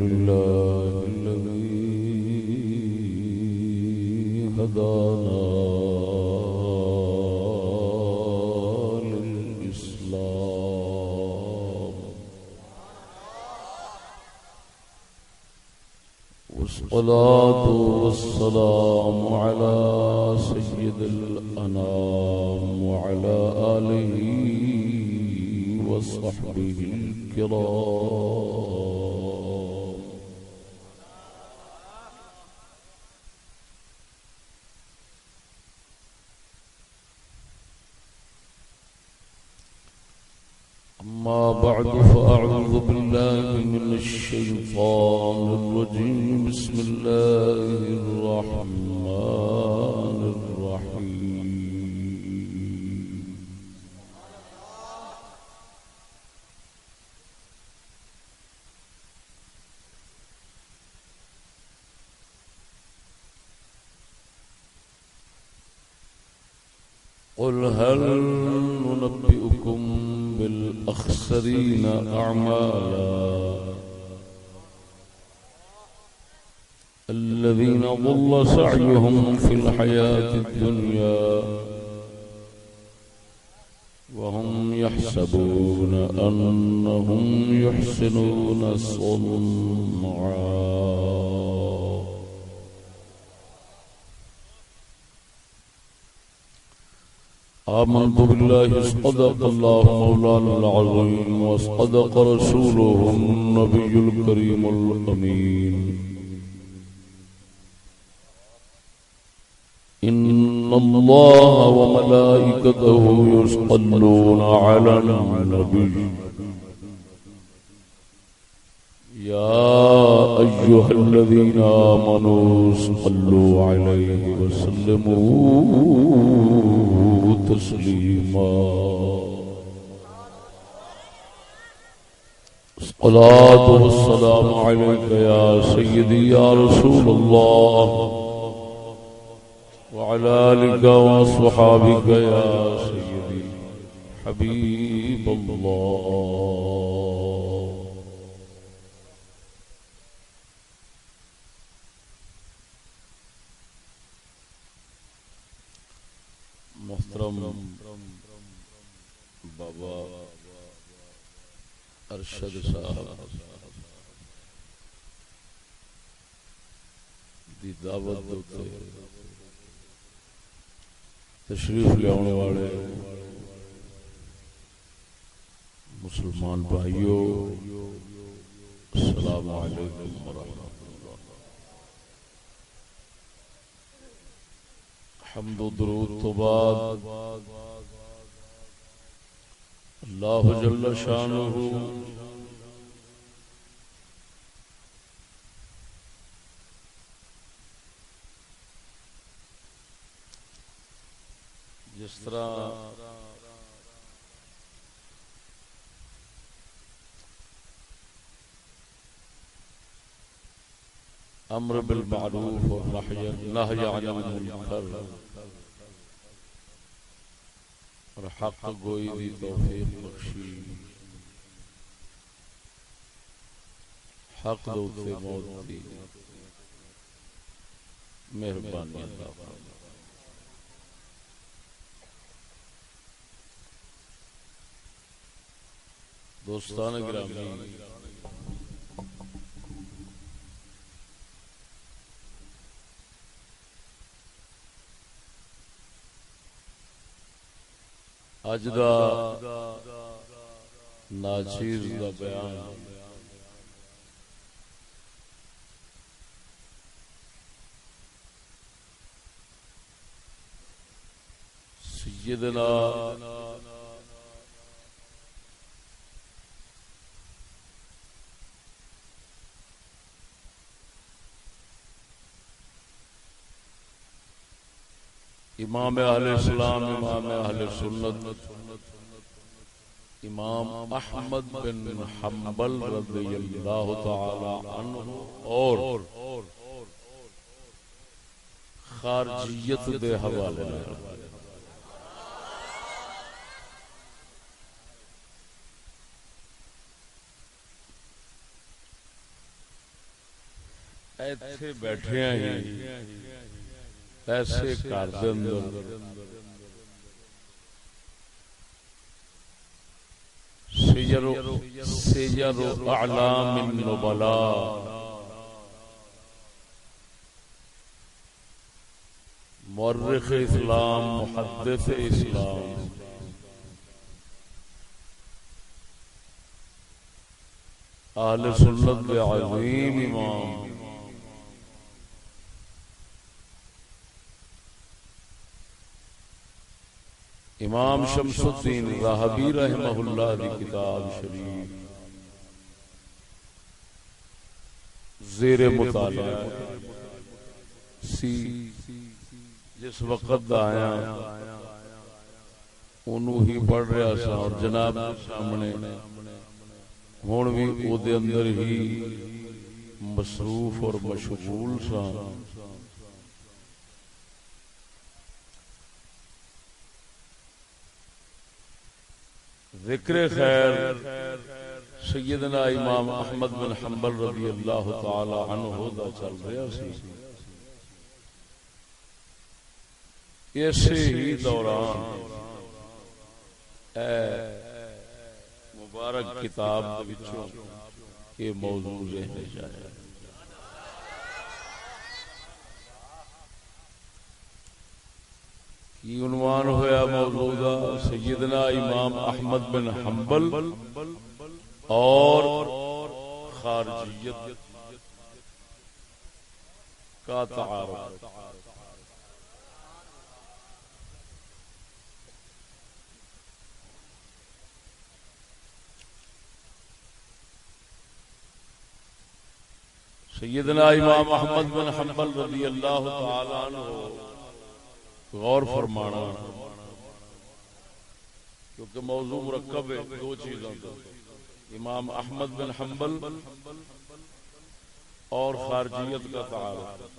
لله الذي هدانا للإسلام والصلاة والسلام على سيد الأنام وعلى آله وصحبه الكرام. أما بعد فأعوذ بالله من الشيطان الرجيم. بسم الله الرحمن الرحيم. قل هل ننبئكم بالأخسرين أعمالا الذين ضل سعيهم في الحياة الدنيا وهم يحسبون أنهم يحسنون صنعا. آمنت بالله صدق الله مولانا العظيم وصدق رسوله النبي الكريم الأمين. إن الله وملائكته يصلون على النبي يا أيها الذين آمنوا صلوا عليه وسلموا تسليما. الصلاة والسلام عليك يا سيدي يا رسول الله وعلى آلك وصحابك يا سيدي حبيب الله. محترم بابا ارشد صاحب دی دعوت تے تشریف لے آنے والے مسلمان بھائیوں، السلام علیکم ورحمۃ اللہ. حمد و درود تو بعد اللہ جل شانہ جس طرح امر بالمعروف اور نہی عن المنکر اور حق گوئی دی توفیق بخشی، حق دو تے موت دی مہربانی عطا فرما. دوستان گرامی، اج دا ناچیز دا بیان سیدنا امام اہل اسلام، امام اہل سنت، امام احمد بن حنبل رضی اللہ تعالی عنہ اور خارجیت دے حوالے میں ایتھے بیٹھے ہیں ایسے گھر دے اندر سیر اعلام النبلاء مورخ اسلام محدث اسلام اہل سنت کے عظیم امام امام شمس الدین ذہبی رحمہ اللہ دی کتاب شریف زیر مطالعہ سی جس وقت دا آیا انہوں ہی پڑھ رہا سا اور جناب سامنے ہون بھی او دے اندر ہی مصروف اور مشغول سا ذکر خیر سیدنا امام احمد بن حنبل رضی اللہ تعالی عنہ دا چل رہا سی ایسے ہی دوران مبارک کتاب وچوں یہ موضوع ذہن جایا کی عنوان ہویا موضوع دا سیدنا امام احمد بن حنبل اور خارجیت کا تعارف سیدنا امام احمد بن حنبل رضی اللہ تعالی عنہ غور فرمانا کیونکہ موضوع مرکب ہے دو چیزوں کا امام احمد بن حنبل اور خارجیت کا تعارف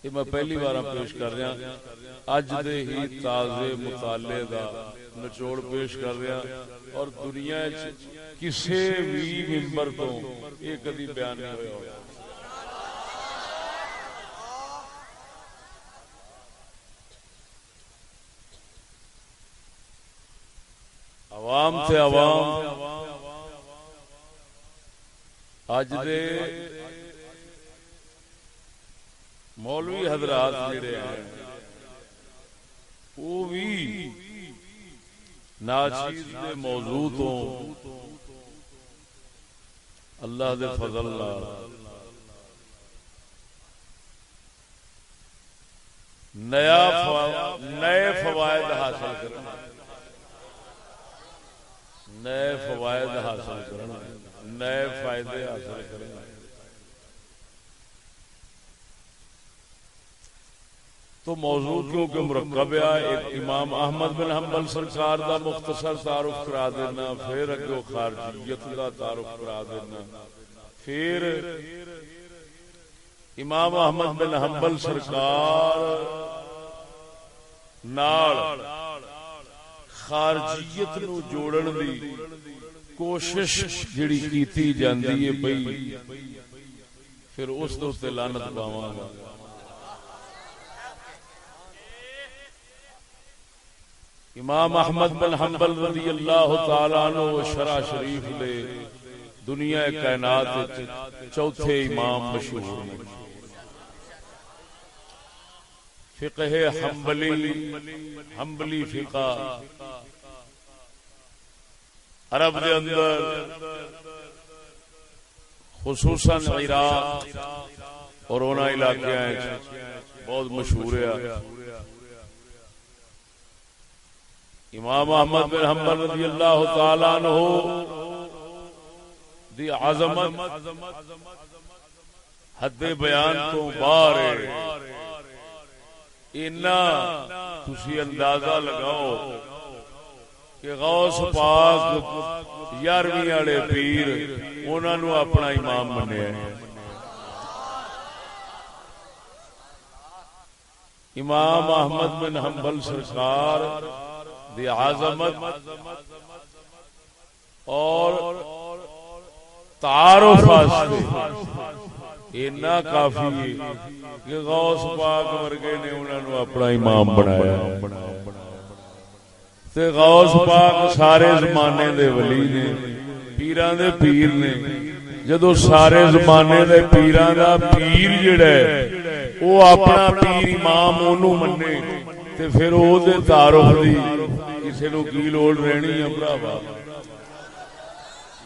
یہ میں پہلی بار پیش کر رہا اج دے ہی تازے مطالعے دا نچوڑ پیش کر رہا اور دنیا کسے بھی منبر تو یہ کدی بیان نہیں ہوا عوام سے عوام اج دے مولوی حضرات جڑے ہیں وہ بھی ناچیز دے موضوع تو اللہ دے فضل نئے فوائد حاصل کرنا نئے فوائد حاصل کرنا نئے فائدے حاصل کرنا تو موضوع کیونکہ مرکب ہے ایک امام احمد بن حنبل سرکار دا مختصر تعارف کرا دینا پھر اگے خارجیت کا تعارف کرا دینا پھر امام احمد بن حنبل سرکار نال خارجیت نو جوڑن دی کوشش جڑی کیتی جاندی ہے پئی پھر اس تے لعنت پاواں گا امام احمد بن حنبل رضی اللہ تعالی عنہ شرح شریف دے دنیا کائنات چوتھے امام مشہور ہیں فقہ حنبلی فقہ عرب دے اندر خصوصاً عراق اور اونا علاقے بہت مشہور ہے امام احمد بن حنبل رضی اللہ تعالی عنہ دی عظمت حد بیان تو باہر ہے اینا تسی اندازہ لگاؤ کہ غوث پاک 11ویں والے پیر انہاں نو اپنا امام منیا ہے امام احمد بن حنبل سرکار دی عظمت اور تعارف واسطے اینا کافی ہے کہ غوث پاک ورگے نے انہاں نو اپنا امام بنایا تے غوث پاک سارے زمانے دے ولی نے پیراں دے پیر نے جدو سارے زمانے دے پیراں دا پیر جڑا ہے وہ اپنا پیر امام اونوں منے تے پھر او دے تعارف دی کسے نو کی لوڑ رہنی ہے بھراوا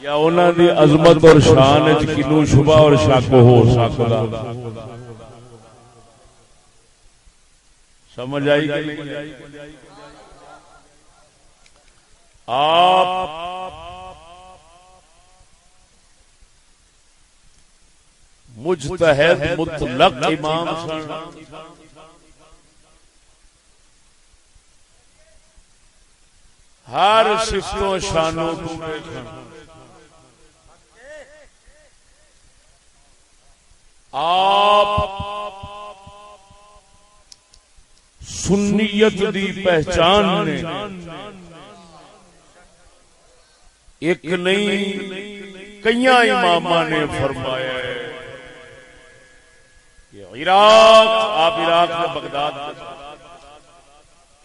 یا انہاں دی عظمت اور شان وچ کینوں شبہ اور شک ہو سکدا سمجھ آئی کہ نہیں آپ مجتہد مطلق امام سن ہر صفتوں شانوں ٹوٹے سن آپ سنیت دی پہچان نے ایک نہیں کئیاں اماماں نے فرمایا ہے کہ عراق آپ عراق میں بغداد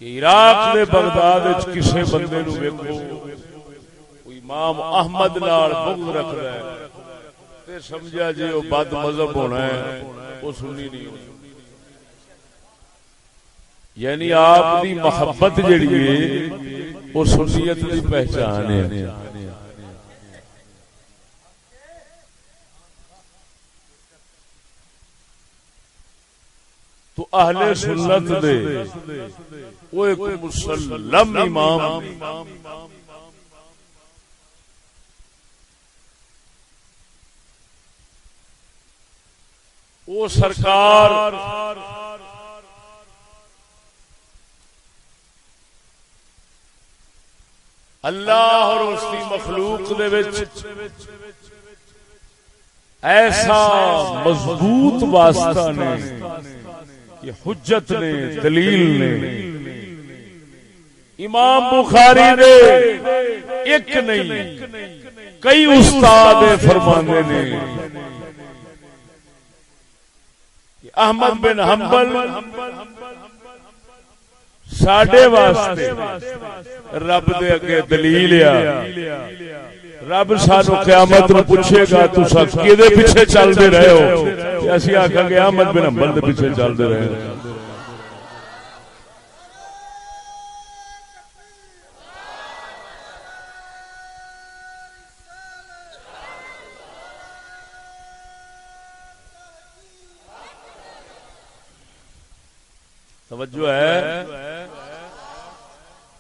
کہ عراق میں بغداد وچ کسے بندے نو ویکھو امام احمد نال بغض رکھدا ہے تے سمجھا جی او بد مذہب ہونا ہے او سنی نہیں ہونا یعنی آپ دی محبت جڑی ہے وہ سنیت دی پہچان ہے تو اہل سنت دے وہ ایک مسلم امام وہ سرکار اللہ اور اس کی مخلوق دے وچ ایسا مضبوط واسطہ نے کہ حجت نے دلیل نے امام بخاری نے ایک نہیں کئی استاد فرمانے نے کہ احمد بن حنبل ساڈے واسطے رب دے اگے دلیل ہے رب سانو قیامت نو پوچھے گا تساں کدے پیچھے چلدے رہے ہو تے اسی آکھاں گے احمد بن حنبل دے پیچھے چلدے رہے ہو توجہ ہے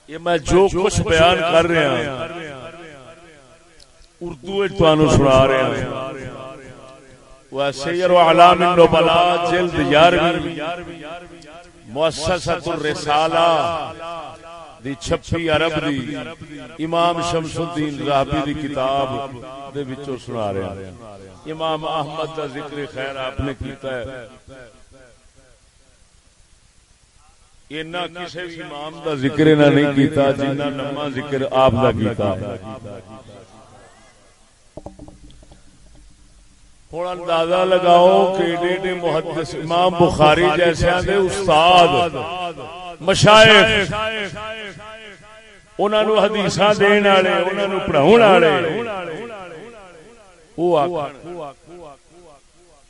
یہ میں جو کچھ بیان کر رہا ہوں اردو وچ تانوں سنا رہا ہوں وہ سیر اعلام النبلاء جلد 11 مؤسسۃ الرسالہ دی 26 عرب دی امام شمس الدین ذہبی دی کتاب دے وچوں سنا رہا ہوں امام احمد دا ذکر خیر آپ نے کیتا ہے اینا کسی بھی امام دا ذکر نہ نہیں کیتا جنہ لمحہ ذکر آپ دا کیتا ہن اندازہ لگاؤ کہ ایڈے محدث امام بخاری جیسے دے استاد مشائخ انہاں نو حدیثاں دین والے انہاں نو پڑھاون والے او آکھن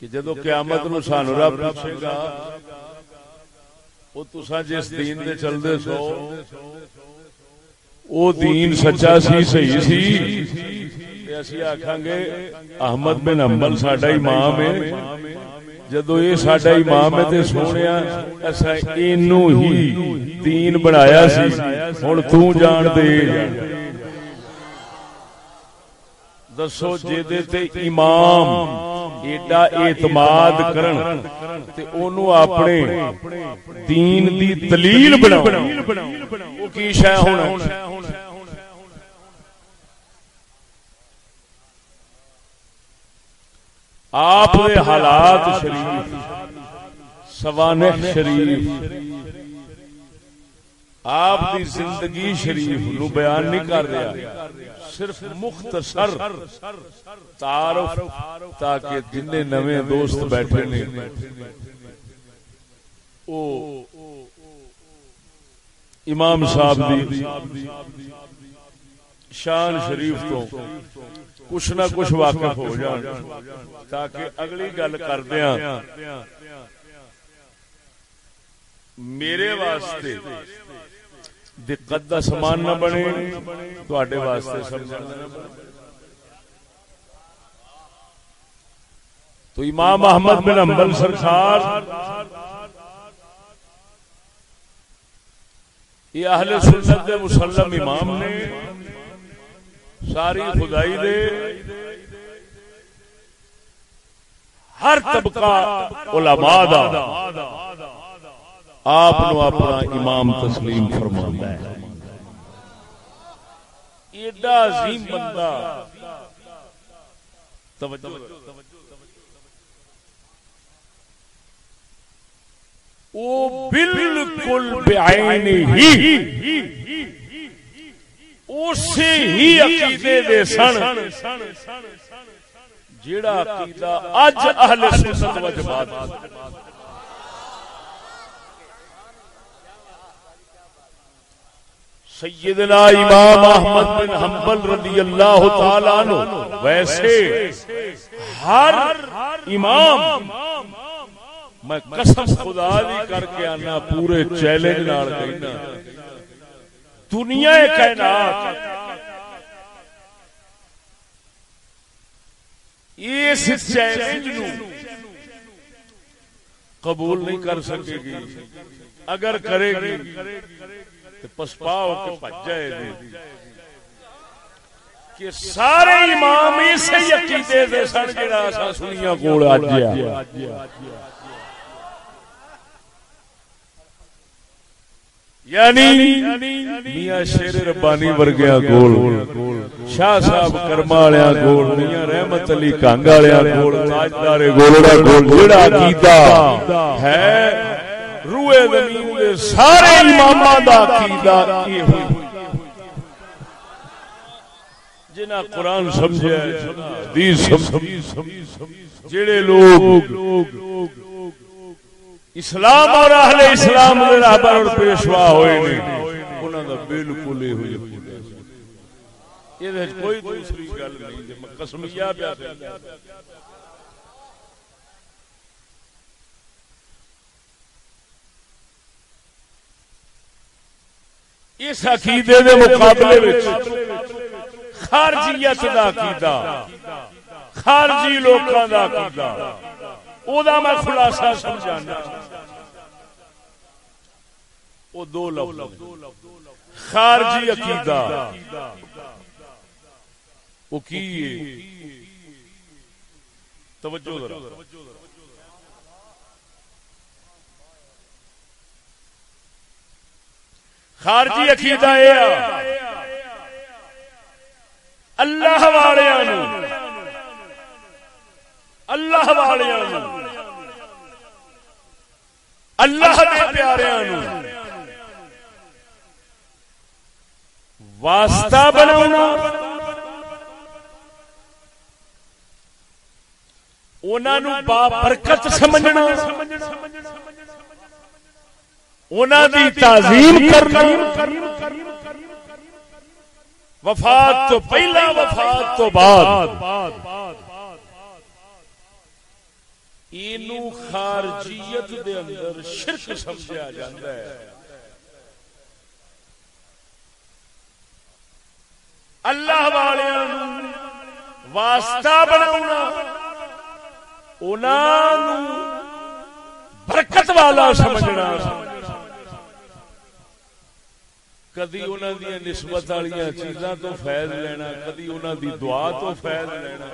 کہ جدوں قیامت نو سانو رب پوچھے گا وہ تساں جس دین دے چلدے سو او دین سچا سی صحیح سی تے اسی آکھاں گے احمد بن حنبل ساڈا امام ہے جدوں یہ ساڈا امام ہے تے سونیا اساں اینو ہی دین بنایا سی ہن تو جان دے دسو جے تے امام ایڈا اعتماد کرن تے اونوں اپنے دین دی دلیل بناؤ او کی شے ہونا آپ دے حالات شریف سوانح شریف آپ دی زندگی شریف نو بیان نہیں کر رہا، صرف مختصر تعارف تاکہ جن نویں دوست بیٹھے نے او امام صاحب دی شان شریف تو کچھ نہ کچھ واقف ہو جان، تاکہ اگلی گل کردیاں میرے واسطے دقت دا سامان نہ بنے، تواڈے واسطے سمجھنا نہ بنے۔ تو امام احمد بن حنبل سرکار یہ اہل سنت دے مسلم امام نے، ساری خدائی دے ہر طبقہ علماء دا آپ نو اپنا امام تسلیم فرماندا ہے۔ ایڈا عظیم بندہ، توجہ او بالکل بعین ہی اسی ہی عقیدے دے سن جیڑا عقیدہ اج اہل سنت و جماعت سیدنا امام احمد بن حنبل رضی اللہ تعالی عنہ، ویسے ہر امام میں قسم خدا دی کر کے آنا پورے چیلنج نال کہنا، دنیا کائنات اس چیلنج نو قبول نہیں کر سکے گی، اگر کرے گی تو پسپا ہو کے بچ جائے گی کہ سارے امام اسی عقیدے دے سن جڑا اساں سنیاں کول اج یعنی میاں شیر ربانی ورگیاں کول، شاہ صاحب کرما والیاں کول، میاں رحمت علی کانگ والیاں کول، تاجدار گولڑا کول جڑا عقیدہ ہے روئے زمین دے سارے اماماں دا عقیدہ یہ ہوئی، جنہاں قرآن سمجھے حدیث سمجھے، جڑے لوگ اسلام اور اہل اسلام دے رہبر اور پیشوا ہوئے نے، انہاں دا بالکل ہی ہوئی، یہ کوئی دوسری گل نہیں، میں قسمیہ پیا پیا۔ اس عقیدے دے مقابلے وچ خارجیت دا عقیدہ، خارجی لوکاں دا عقیدہ، او دا میں خلاصہ سمجھانا، او دو لفظ خارجی عقیدہ او کی ہے؟ توجہ ذرا، خارجی عقیدہ ہے اللہ والیاں نو، اللہ والیاں نو، اللہ دے پیاریاں نو واسطہ بنانا، انہاں نو بابرکت سمجھنا، انہاں دی تعظیم کرنا، وفات تو پہلا وفات تو بعد، اینو خارجیت دے اندر شرک سمجھا جاتا ہے۔ اللہ والیاں نو واسطہ بناؤنا، انہاں نو برکت والا سمجھنا، کدی انہاں دی نسبت والیاں چیزاں تو فیض لینا، کدی انہاں دی دعا تو فیض لینا،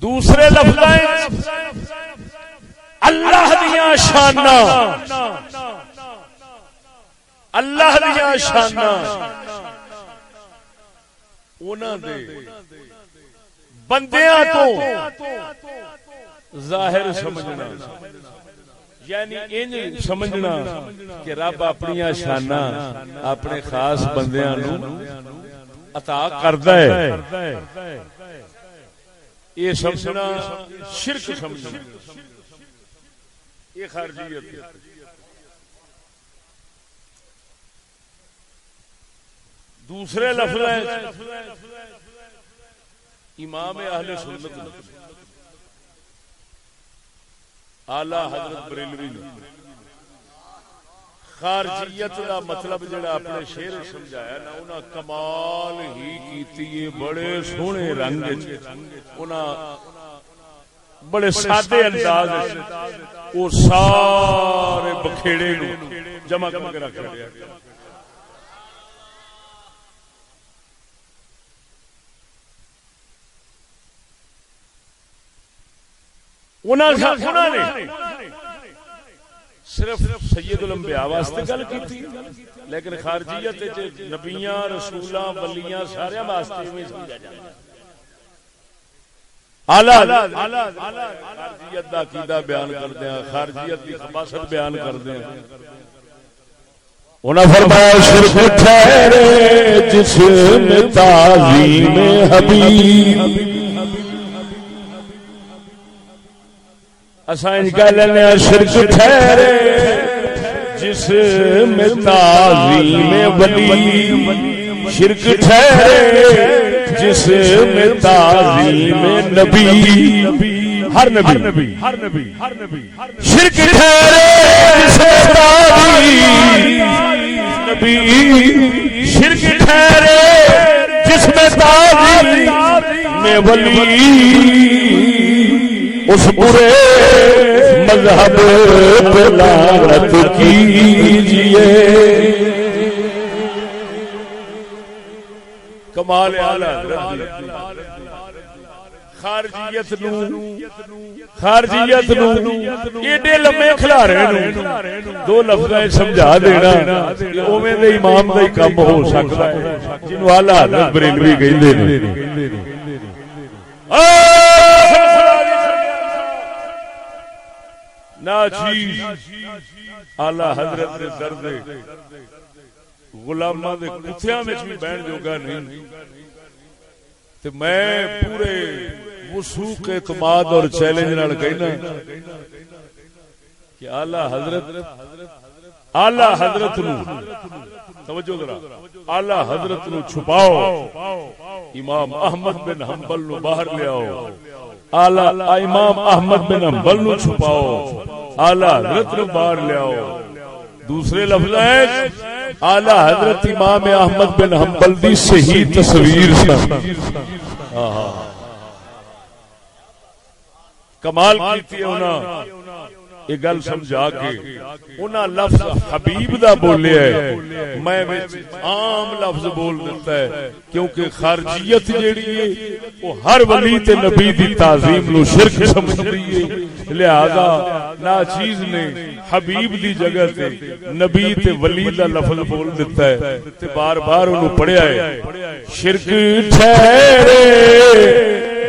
دوسرے لفظ اللہ دیاں شاناں، اللہ دیاں شاناں انہاں دے بندیاں تو ظاہر سمجھنا، یعنی انج سمجھنا کہ رب اپنی شاناں اپنے خاص بندیاں نو عطا کردا ہے، یہ سمجھنا شرک سمجھنا، یہ خارجیت ہے۔ دوسرے لفظ امام اہل سنت اعلی حضرت بریلوی نے خارجیت دا مطلب جڑا اپنے شعر سمجھایا نا، انہاں کمال ہی کیتی ہے، بڑے سونے رنگ انہاں بڑے سادے انداز وہ سارے بکھیڑے نو جمع کر کے رکھ دیا۔ انہوں نے صرف سید الانبیاء واسطے گل کی، لیکن خارجیت نبیاں رسولاں ولیاں سارے واسطے میں سمجھا جاتا ہے۔ خارجیت دا عقیدہ بیان کردے ہیں، خارجیت کی خباثت بیان کردے ہیں۔ انہاں فرمایا شرک ٹھہرے جس میں تعظیم حبیب، اساں کہہ لینے شرک ٹھہرے جس میں تعظیم ولی، شرک ٹھہرے جس میں تعظیم نبی، ہر نبی شرک ٹھہرے جس میں تعظیم نبی، شرک ٹھہرے جس میں تعظیم ولی، اس برے مذہب پہ لعنت کیجئے۔ کمال اعلی خارجیت نو ایڈے لمے کھلارے نو دو لفظ سمجھا دینا اوویں دے امام دا ہی کم ہو سکتا ہے جنوں اعلی حضرت بریلوی کہندے نے۔ ناچیز اعلی حضرت دے درد غلاماں دے کتھیاں وچ بھی بہن جوگا نہیں، تے میں پورے وثوق اعتماد اور چیلنج نال کہنا کہ اعلی حضرت نو توجہ ذرا، اعلی حضرت نو چھپاؤ، امام احمد بن حنبل نو باہر لے آؤ، امام احمد بن حنبل نو چھپاؤ، اعلی حضرت نو باہر لے آؤ۔ دوسرے لفظ ہے اعلی حضرت امام احمد بن حنبل دی صحیح تصویر سن، کمال کیتی ہے انہاں یہ گل سمجھا کے، انہاں لفظ حبیب دا بولیا ہے، میں عام لفظ بول دیتا ہے، کیونکہ خارجیت جیڑی ہے وہ ہر ولی تے نبی دی تعظیم نو شرک سمجھدی ہے، لہذا ناچیز نے حبیب دی جگہ تے نبی تے ولی دا لفظ بول دیتا ہے تے بار بار انہوں پڑھیا ہے۔ شرک ٹھہرے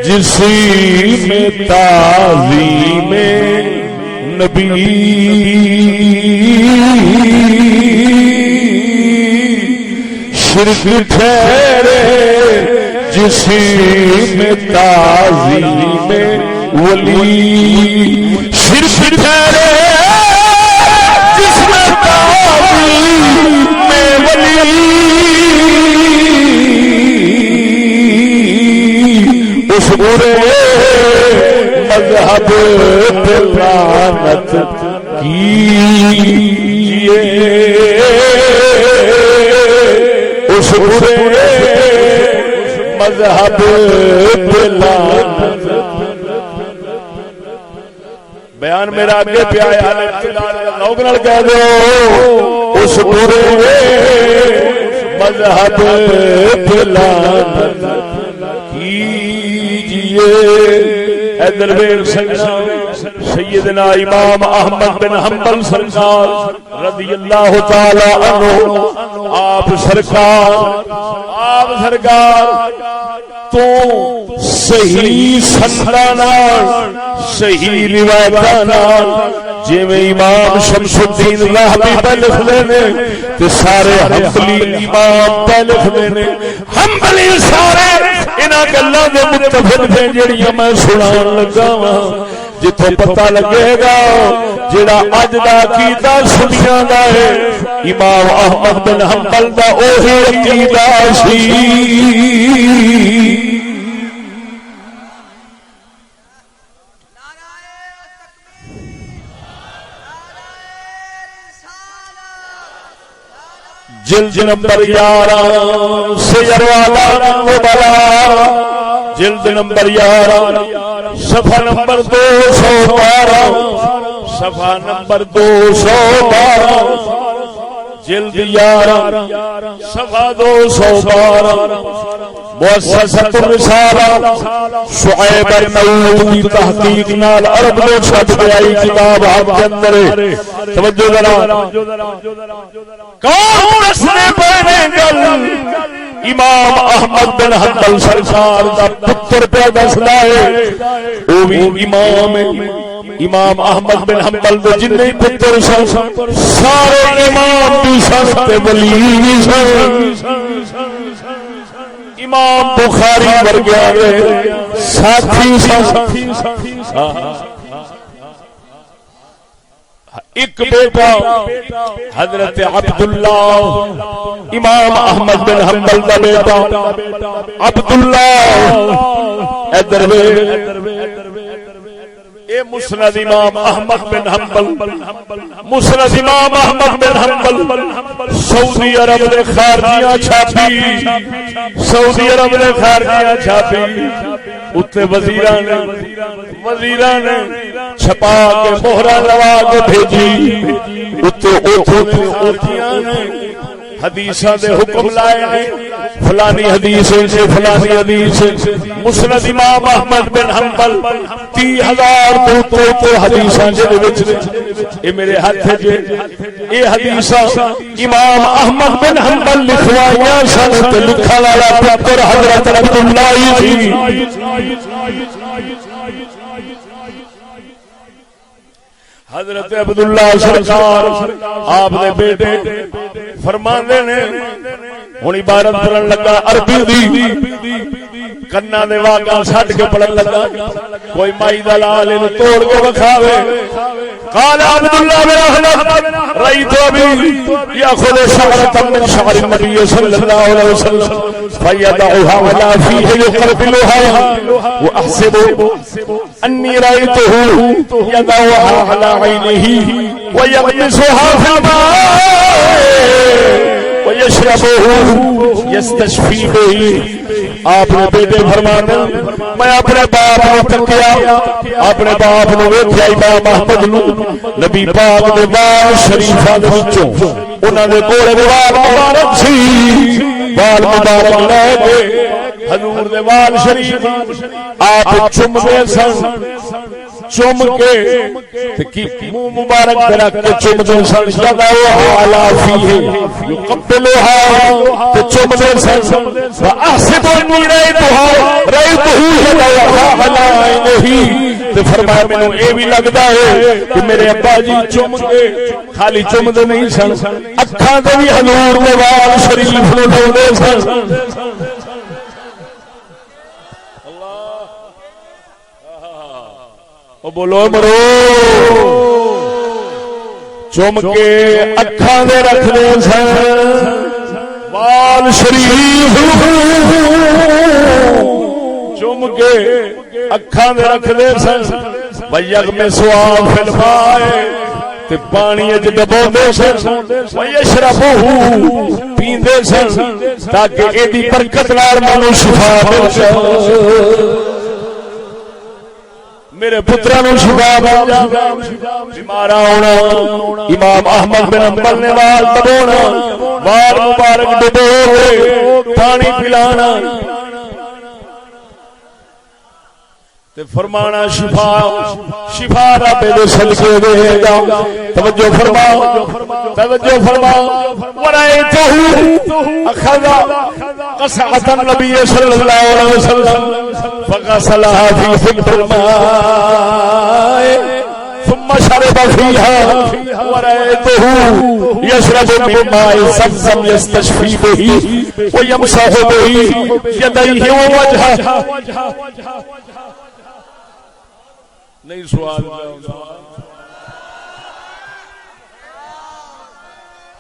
جس میں تعظیم نبی، شرک ٹھہرے جس میں تعظیم ولی، شرک ٹھہرے جس میں تعظیم ولی، اس برے مذہب پہ لعنت کیجئے، اس برے مذہب پہ لعنت۔ بیان میرا آگے پہ آیا لوگ نال کہہ دو، اس برے مذہب پہ لعنت کیجئے۔ درویش سیدنا امام احمد بن حنبل سرکار رضی اللہ تعالی عنہ، آپ سرکار تو صحیح سنداں نال صحیح روایتاں نال جویں امام شمس الدین راہبی پہ لکھدے نے تے سارے حنبلی امام پہ لکھدے نے. حنبلی سارے انہاں گلاں دے متفق نے جڑیاں میں سنان لگا واں. جتھوں پتہ لگے گا جڑا اج دا عقیدہ سنیاں دا ہے امام احمد بن حنبل دا اوہی عقیدہ سی. جلد نمبر 11 سیر والا مبلا جلد نمبر 11 صفحہ نمبر 212 صفحہ نمبر 212 جلد 11 صفحہ 212 مؤسسۃ الرسالہ شعیب النووی کی تحقیق نال عرب میں چھپ گئی کتاب آپ کے اندر. توجہ ذرا کون اسنے پہنے گل امام احمد بن حنبل سرکار دا پتر پہ دسدا ہے او بھی امام ہے. امام احمد بن حنبل دے جنے پتر سن سارے امام دی سنت ولی سن. امام بخاری ورگے ساتھی سن. ایک بیٹا حضرت عبداللہ امام احمد بن حنبل کا بیٹا عبداللہ ادھر اے مسند امام احمد بن حنبل مسند امام احمد بن حنبل سعودی عرب نے خارجیاں چھاپی سعودی عرب نے خارجیاں چھاپی اتنے وزیراں نے چھپا کے مہرا لوا کے بھیجی حدیثاں دے حکم لائے ہیں فلانی حدیث سے فلانی حدیث. مسند امام احمد بن حنبل 30,000 تو حدیثاں دے وچ اے میرے ہاتھ جے اے حدیثاں امام احمد بن حنبل لکھوائیاں سن تے لکھن والا پتر حضرت عبداللہ جی. حضرت عبداللہ سرکار آپ نے بیٹے فرماندے نے ہن عبارت پڑھن لگا عربی دی کنا دے واگا چھڈ کے پڑھن لگا کوئی مائی دا لال اینو توڑ کے وکھاوے. قال عبداللہ بن احمد رأيت ابي ياخذ شعرة من شعر النبي صلى الله عليه وسلم فيدعها ولا فيه يقبلها واحسب اني رأيته يدعها على عينه ويغمسها في الماء ويشربه يستشفي به. آپ نے بیٹے فرمانا میں اپنے باپ نے تکیا اپنے باپ نے ویکھیا امام احمد نو نبی پاک دے بال شریفاں دے وچوں انہاں دے کولے بال مبارک سی بال مبارک لے کے حضور دے بال شریف آپ چومدے سن چوم کے کی منہ مبارک رکھ کے چومدے سن جگہ اعلی فیہ یقبلها تے چومدے سن واحسب انی رأیتها علی عینہ تے فرمایا مینوں اے بھی لگدا ہے کہ میرے ابا جی چوم کے خالی چومدے نہیں سن اکھاں تے بھی حضور دے وال شریف نوں لاوندے سن. بولو مرو چوم کے اکھاں دے رکھ دے سن وال شریف چوم کے اکھاں دے رکھ دے سن ویغمسوا فی الماء تے پانی وچ ڈبوندے سن ویشربہ پیندے سن تاکہ ایدی برکت نال مینوں شفا مل جائے میرے پترا نو شفا مل جائے بیمار ہونا. امام احمد بن حنبل نے وال دبونا وال مبارک ڈبو کے پانی پلانا تے فرمانا شفا شفا رب دے صدقے دے گا. توجہ فرماؤ توجہ فرماؤ. ورائتہ اخذ قصعۃ النبی صلی اللہ علیہ وسلم فغسلها في الماء ثم فشرب فيها ورأيته يشرب من ماء زمزم يستشفي به ويمسح به يديه ووجهه. نہیں سوال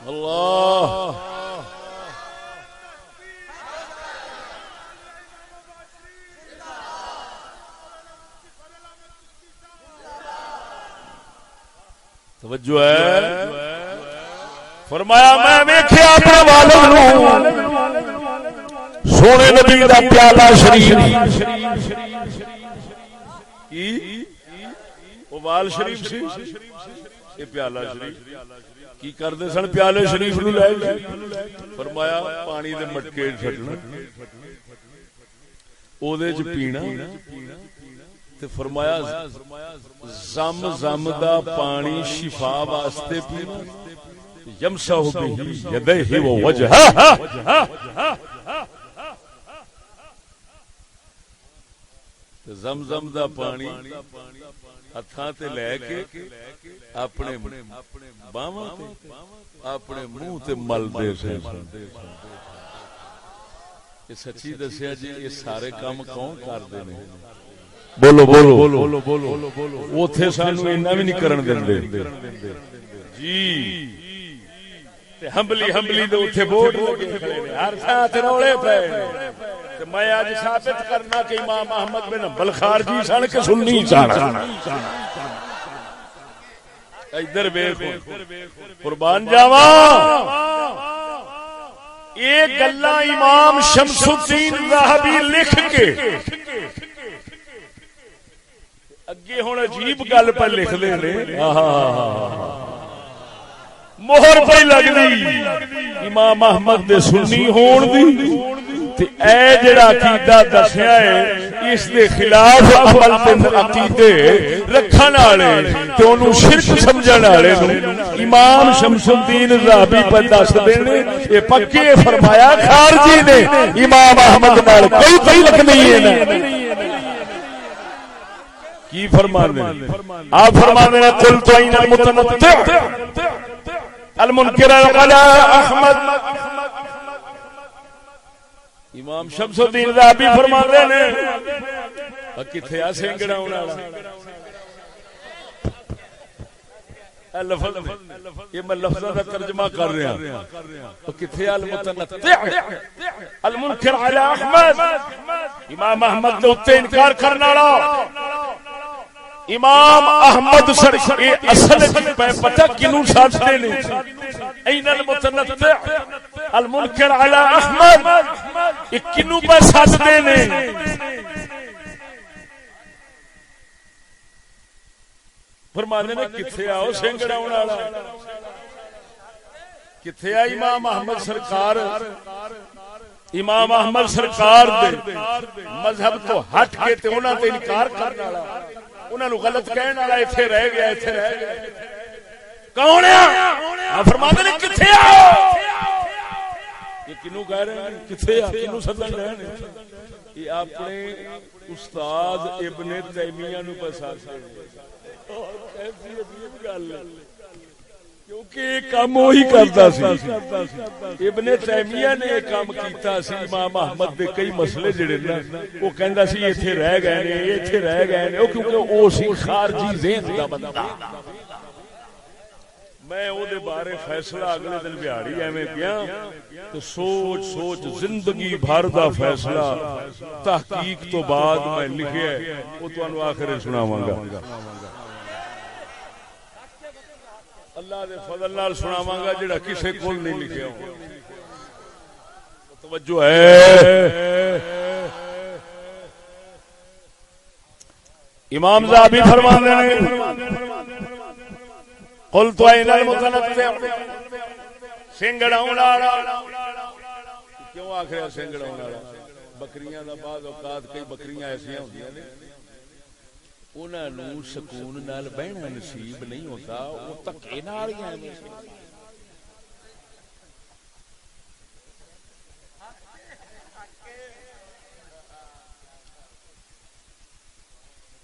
اللہ توجہ ہے. فرمایا میں ویکھیا اپنے والد نو سونے نبی دا پیالہ شریف کی وال شریف سی یہ پیالہ شریف کی کردے سن پیالے شریف نو لے کے فرمایا پانی دے مٹکے چھٹنا او دے وچ پینا تے فرمایا زم زم دا پانی شفا واسطے پینا یمسح به یدیہ ووجہہ زمزم دا پانی ہتھاں تے لے کے اپنے باواں تے اپنے منہ تے مل دے سن. یہ سچی دسیا جی یہ سارے کام کون کردے نے؟ بولو بولو بولو. اوتھے سانو اینا بھی نہیں کرن دیندے جی. تے ہمبلی دے اوتھے بورڈ لگے کھڑے نے ہر تھاں تے رولے پے نے. میں آج ثابت کرنا کہ امام احمد بن حنبل خارجی سن کے سنی سن. ادھر ویکھو قربان جاواں یہ گلاں امام شمس الدین ذہبی لکھ کے اگے ہن عجیب گل پہ لکھ دے نے. مہر پہ لگدی امام احمد دے سنی ہون دی تے اے جڑا عقیدہ دسیا ہے اس دے خلاف عمل تے عقیدے رکھن والے تے اونوں شرک سمجھن والے امام شمس الدین ذہبی پہ دس دے نے اے پکے فرمایا خارجی نے امام احمد نال کوئی تعلق نہیں ہے. کی فرمانے آپ فرمانے نے قل تو این المتنطع المنکر علی احمد. امام شمس الدین ذہبی فرماندے نے کتھے آ سنگڑا ہونا لفظ یہ میں لفظاں دا ترجمہ کر رہا ہوں. کتھے المتنطع المنکر علی احمد امام احمد دے اوتے انکار کرن والا امام احمد سر اصل پتہ کنوں ساتھے نے این المتنطع المنکر علی احمد یہ کنوں پہ ساتھے نے. فرمانے نے کتھے آؤ سنگڑا والا کتھے آ امام احمد سرکار. امام احمد سرکار دے مذہب تو ہٹ کے تے انہاں تے انکار کرن والا انہاں نو غلط کہن والا ایتھے رہ گیا ایتھے رہ گیا کون ہے؟ فرماندے نے کتھے آؤ یہ کنوں کہہ رہے ہیں کتھے آ کنوں سدن رہے ہیں. یہ اپنے استاد ابن تیمیہ نو پسند اور کیسی عجیب گل ہے کیونکہ یہ کام وہی کرتا سی. ابن تیمیہ نے یہ کام کیتا سی. امام احمد دے کئی مسئلے جڑے نا وہ کہندا سی ایتھے رہ گئے نے ایتھے رہ گئے نے کیونکہ او سی خارجی ذہن دا بندہ. میں او دے بارے فیصلہ اگلے دن بہاڑی ایویں گیا تو سوچ سوچ زندگی بھر دا فیصلہ تحقیق تو بعد میں لکھیا ہے وہ تانوں آخر سناواں گا. اللہ دے فضل نال سناواں گا جڑا کسے کول نہیں لکھیا ہو. توجہ ہے. امام ذہبی فرماندے ہیں قلت این المتنطع سنگڑا والا کیوں آخر سنگڑا والا بکریاں دا بعض اوقات کئی بکریاں ایسیاں ہوندیاں نے انہاں نوں سکون نال بہنا نصیب نہیں ہوتا وہ تکے نال ہی آویں.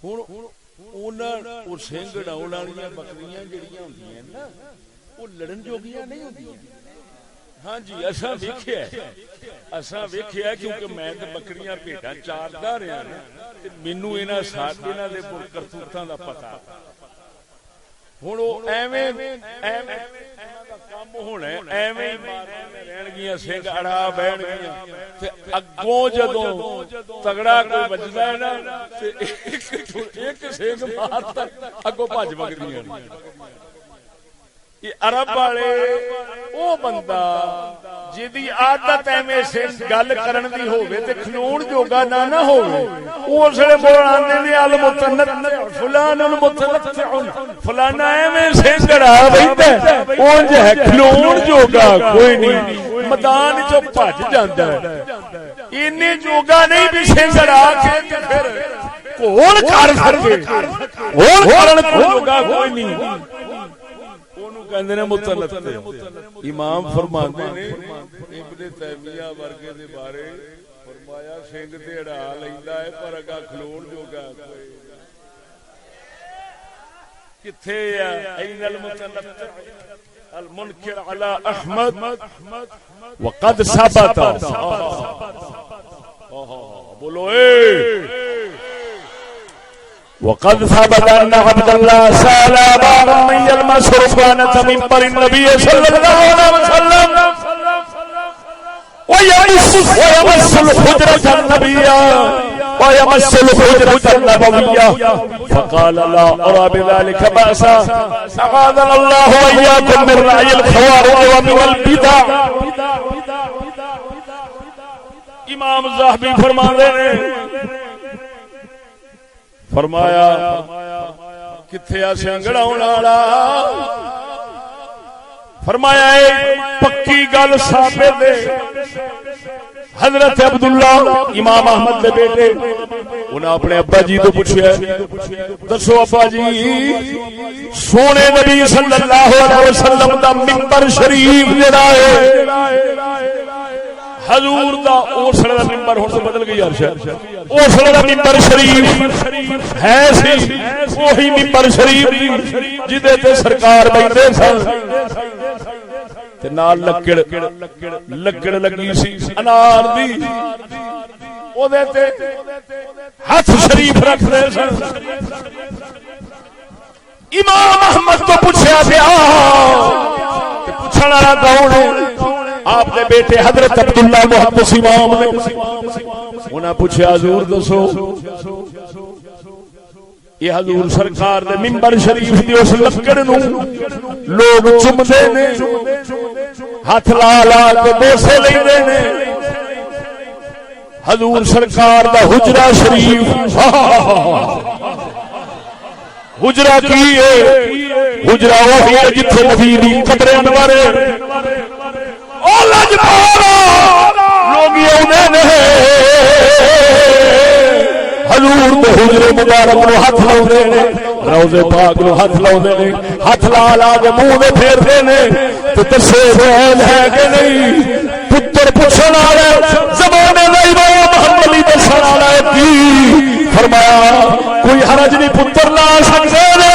ہن وہ سنگ ڈاؤن والی بکریاں جڑیاں ہوندیاں نا وہ لڑن جوگیاں نہیں ہوندیاں. ہاں جی اساں ویکھیا کیونکہ میں تے بکریاں بھیڈاں چاردا رہیا نا تے مینوں انہاں انہاں دے کرتوتاں دا پتہ. ہن او ایویں کام ہونا ایویں رہن گیاں سنگ اڑا بہن گیاں تے اگوں جدوں تگڑا کوئی بجدا ہے نا تے ایک سنگ مار تک اگوں بھج بگدیاں. عرب والے او بندہ جدی عادت ایویں سنگ گل کرن دی ہوے تے کھلون جوگا نہ ہوے اس ویلے بولان دے المتنطع فلان المتنطع فلانا ایویں سنگ اڑا بیندا اونج ہے کھلون جوگا کوئی نہیں میدان چوں بھج جاندا ہے. اینے جوگا نہیں بھی سنگ اڑا کے تے پھر کول کر سکے کول کرن جوگا کوئی نہیں. کہندے نے متنطع. امام فرماندے نے ابن تیمیہ ورگے دے بارے فرمایا سنگ تے اڑا لیندا ہے پر اگا کھلون جوگا کوئی کتھے ہے. این المتنطع المنکر علی احمد وقد ثبت. بولو وقد ثبت ان عبد الله سال ابا من يلمس ركبانة منبر النبي صلى الله عليه وسلم ويمس الحجرة النبية ويمس الحجرة النبوية فقال لا أرى بذلك بأسا أعاذنا الله وإياكم من رأي الخوارج ومن البدع. امام ذہبی فرماتے ہیں فرمایا کتھے آ سنگڑا والا فرمایا پکی گل ثابت ہے. حضرت عبداللہ امام احمد دے بیٹے انہاں اپنے ابا جی تو پوچھیا دسو ابا جی سونے نبی صلی اللہ علیہ وسلم دا منبر شریف جڑا ہے حضور دا اوسڑا دا منبر ہن تو بدل گئی یار شاید اوسڑا دا منبر شریف ہے سی وہی منبر شریف جدے تے سرکار بیٹھے سن تے نال لکڑ لگی سی انار دی او دے تے ہاتھ شریف رکھ دے سن. امام احمد تو پوچھیا گیا تے پوچھن والا کون ہے؟ آپ نے بیٹے حضرت عبداللہ محدث امام نے انہاں پوچھا حضور دسو یہ حضور سرکار دے منبر شریف دی اس لکڑ نو لوگ چومدے نے ہاتھ لا لا کے بوسے لیندے نے حضور سرکار دا حجرہ شریف حجرہ کی ہے حجرہ وہی ہے جتھے نبی دی قبر انور ہے. لوگ حضور دے حجرے مبارک نو ہاتھ لاؤندے نے روضے پاک نو ہاتھ لاؤندے نے ہاتھ لا لا کے منہ میں پھیردے نے تے دسے بول ہے کہ نہیں پتر پوچھن والے زمانے دا امام محمد علی دسن والا کی فرمایا کوئی حرج نہیں پتر لا سکدے نے.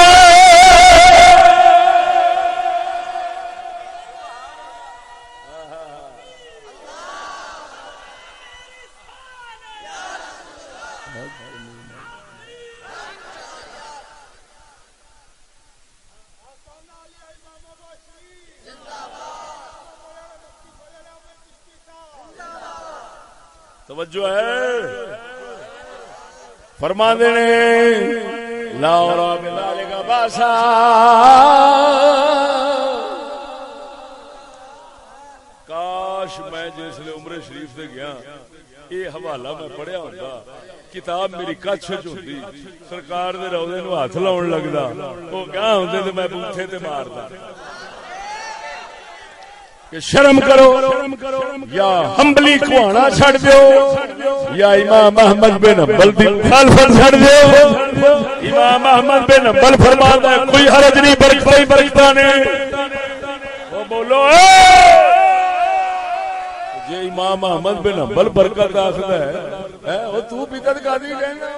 توجہ ہے فرما دینے لا اورا بذالک باسا. کاش میں جس لئے عمر شریف سے گیا یہ حوالہ میں پڑھیا ہوتا کتاب میری کچھ ہوتی سرکار دے روضے نو ہاتھ لاؤن لگدا وہ گاہ ہوندے تے میں بوتھے تے ماردا. کہ شرم کرو یا ہمبلی کھوانا چھڑ دیو یا امام احمد بن حنبل دی مخالفت چھڑ دیو. امام احمد بن حنبل فرماتا ہے کوئی حرج نہیں برکتہ ہی برکتہ نے. وہ بولو جے امام احمد بن حنبل برکت آخدا ہے وہ تو بدعت قاضی کہنا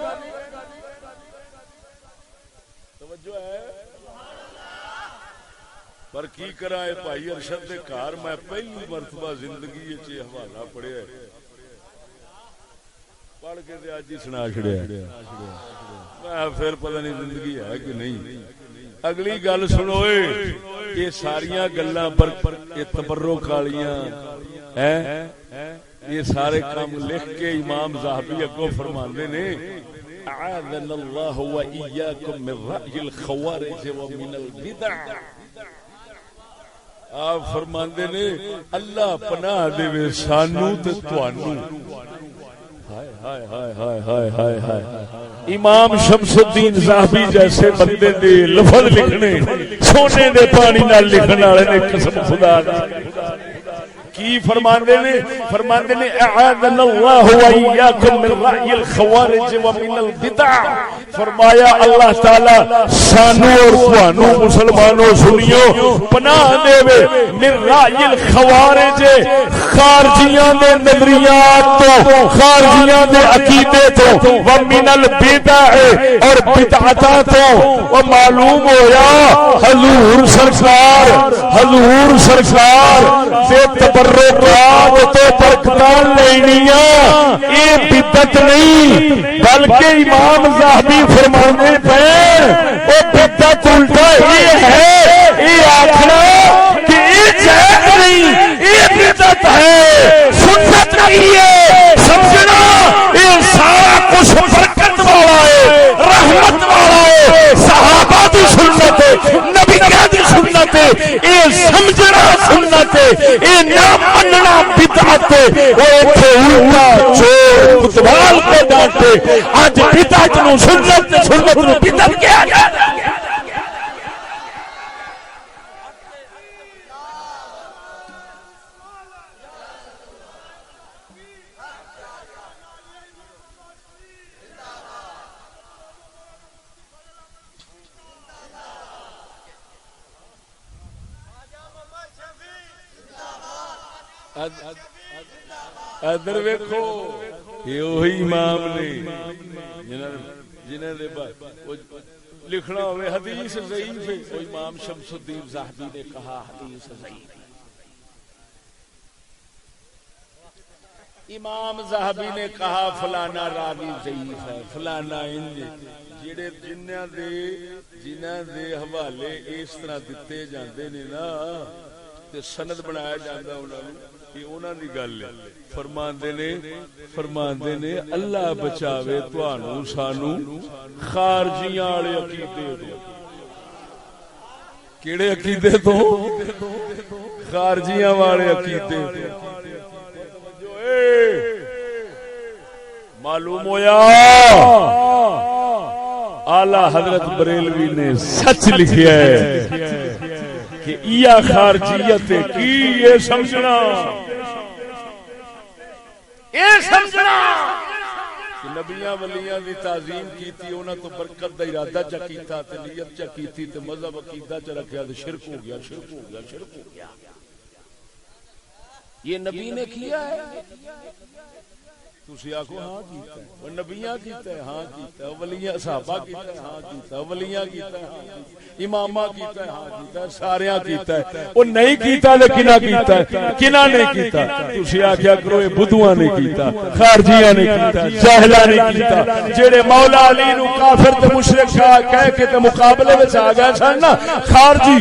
پر کی کرا ہے بھائی ارشد دے گھر میں پہلی مرتبہ زندگی وچ حوالہ پڑھیا ہے پڑھ کے تے اج ہی سنا چھڑیا میں پھر پتہ نہیں زندگی ہے کہ نہیں اگلی گل سنو یہ ساریاں گلاں پر یہ تبرک والیاں ہیں یہ سارے کام لکھ کے امام ذہبی اگوں فرماندے نے اعاذنا اللہ وإياكم من رأي الخوارج ومن البدع آپ فرماندے نے اللہ پناہ دے سانو تے تانوں امام شمس الدین ذہبی جیسے بندے دے لفظ لکھنے سونے دے پانی نال لکھن والے نے قسم خدا دی کی فرماندے نے اعاذنا اللہ وإياكم من رأي الخوارج ومن البدع فرمایا اللہ تعالی سانو اور تانوں مسلمانوں سنیو پناہ دے من رأي الخوارج خارجیاں دے نظریات تو خارجیاں دے عقیدے تو ومن البدع اور بدعتاں تو وہ معلوم ہویا حضور سرکار سے تبرکات تو برکتاں لینیاں اے بدعت نہیں بلکہ امام ذہبی فرمانے پہ وہ بدعت الٹا یہ ہے یہ آخنا کہ یہ جائز نہیں یہ بدعت ہے سنت نہیں ہے سمجھنا یہ سارا کچھ برکت والا ہے رحمت والا ہے صحابہ دی سنت ہے نبیوں دی سنت ہے یہ سمجھنا سنت ہے یہ نہ مننا بدعت ہے وہ ایتھے الٹا چور کتوال کو ڈانٹے آج بدعت نو سنت نو بدعت کیا جاتا ہے ادھر ویکھو یہ وہی امام نے جنہاں دے لکھنا ہوئے حدیث ضعیف ہے وہ امام شمس الدین ذہبی نے کہا حدیث ضعیف ہے امام ذہبی نے کہا فلانا راوی ضعیف ہے فلانا انج جڑے جنہاں دے حوالے اس طرح دتے جاندے نے نا تے سند بنایا جاندا انہاں نوں یہ انہاں دی گل ہے فرماندے نے اللہ بچاوے تانوں سانوں خارجیاں والے عقیدے تو کیڑے عقیدے تو خارجیاں والے عقیدے تو معلوم ہویا اعلی حضرت بریلوی نے سچ لکھیا ہے کہ یہ خارجیت کی یہ سمجھنا کہ نبیاں ولیاں دی تعظیم کیتی انہاں تو برکت دا ارادہ چا کیتا تے نیت چا کیتی تے مذہب عقیدہ چا رکھیا تے شرک ہو گیا یہ نبی نے کیا ہے تسی آکھو ہاں کیتا ہے وہ نبیاں کیتا ہے ہاں کیتا ہے ولیاں صحابہ کیتا ہے ہاں کیتا ہے ولیاں کیتا ہے ہاں امامہ کیتا ہے ہاں کیتا ہے ساریاں کیتا ہے وہ نہیں کیتا لیکن کیتا ہے کنہ نے کیتا تسی آکھیا کرو یہ بدھواں نے کیتا خارجیاں نے کیتا جاہلاں نے کیتا جڑے مولا علی نو کافر تے مشرک کہہ کے تے مقابلے وچ آ گئے سن نا خارجی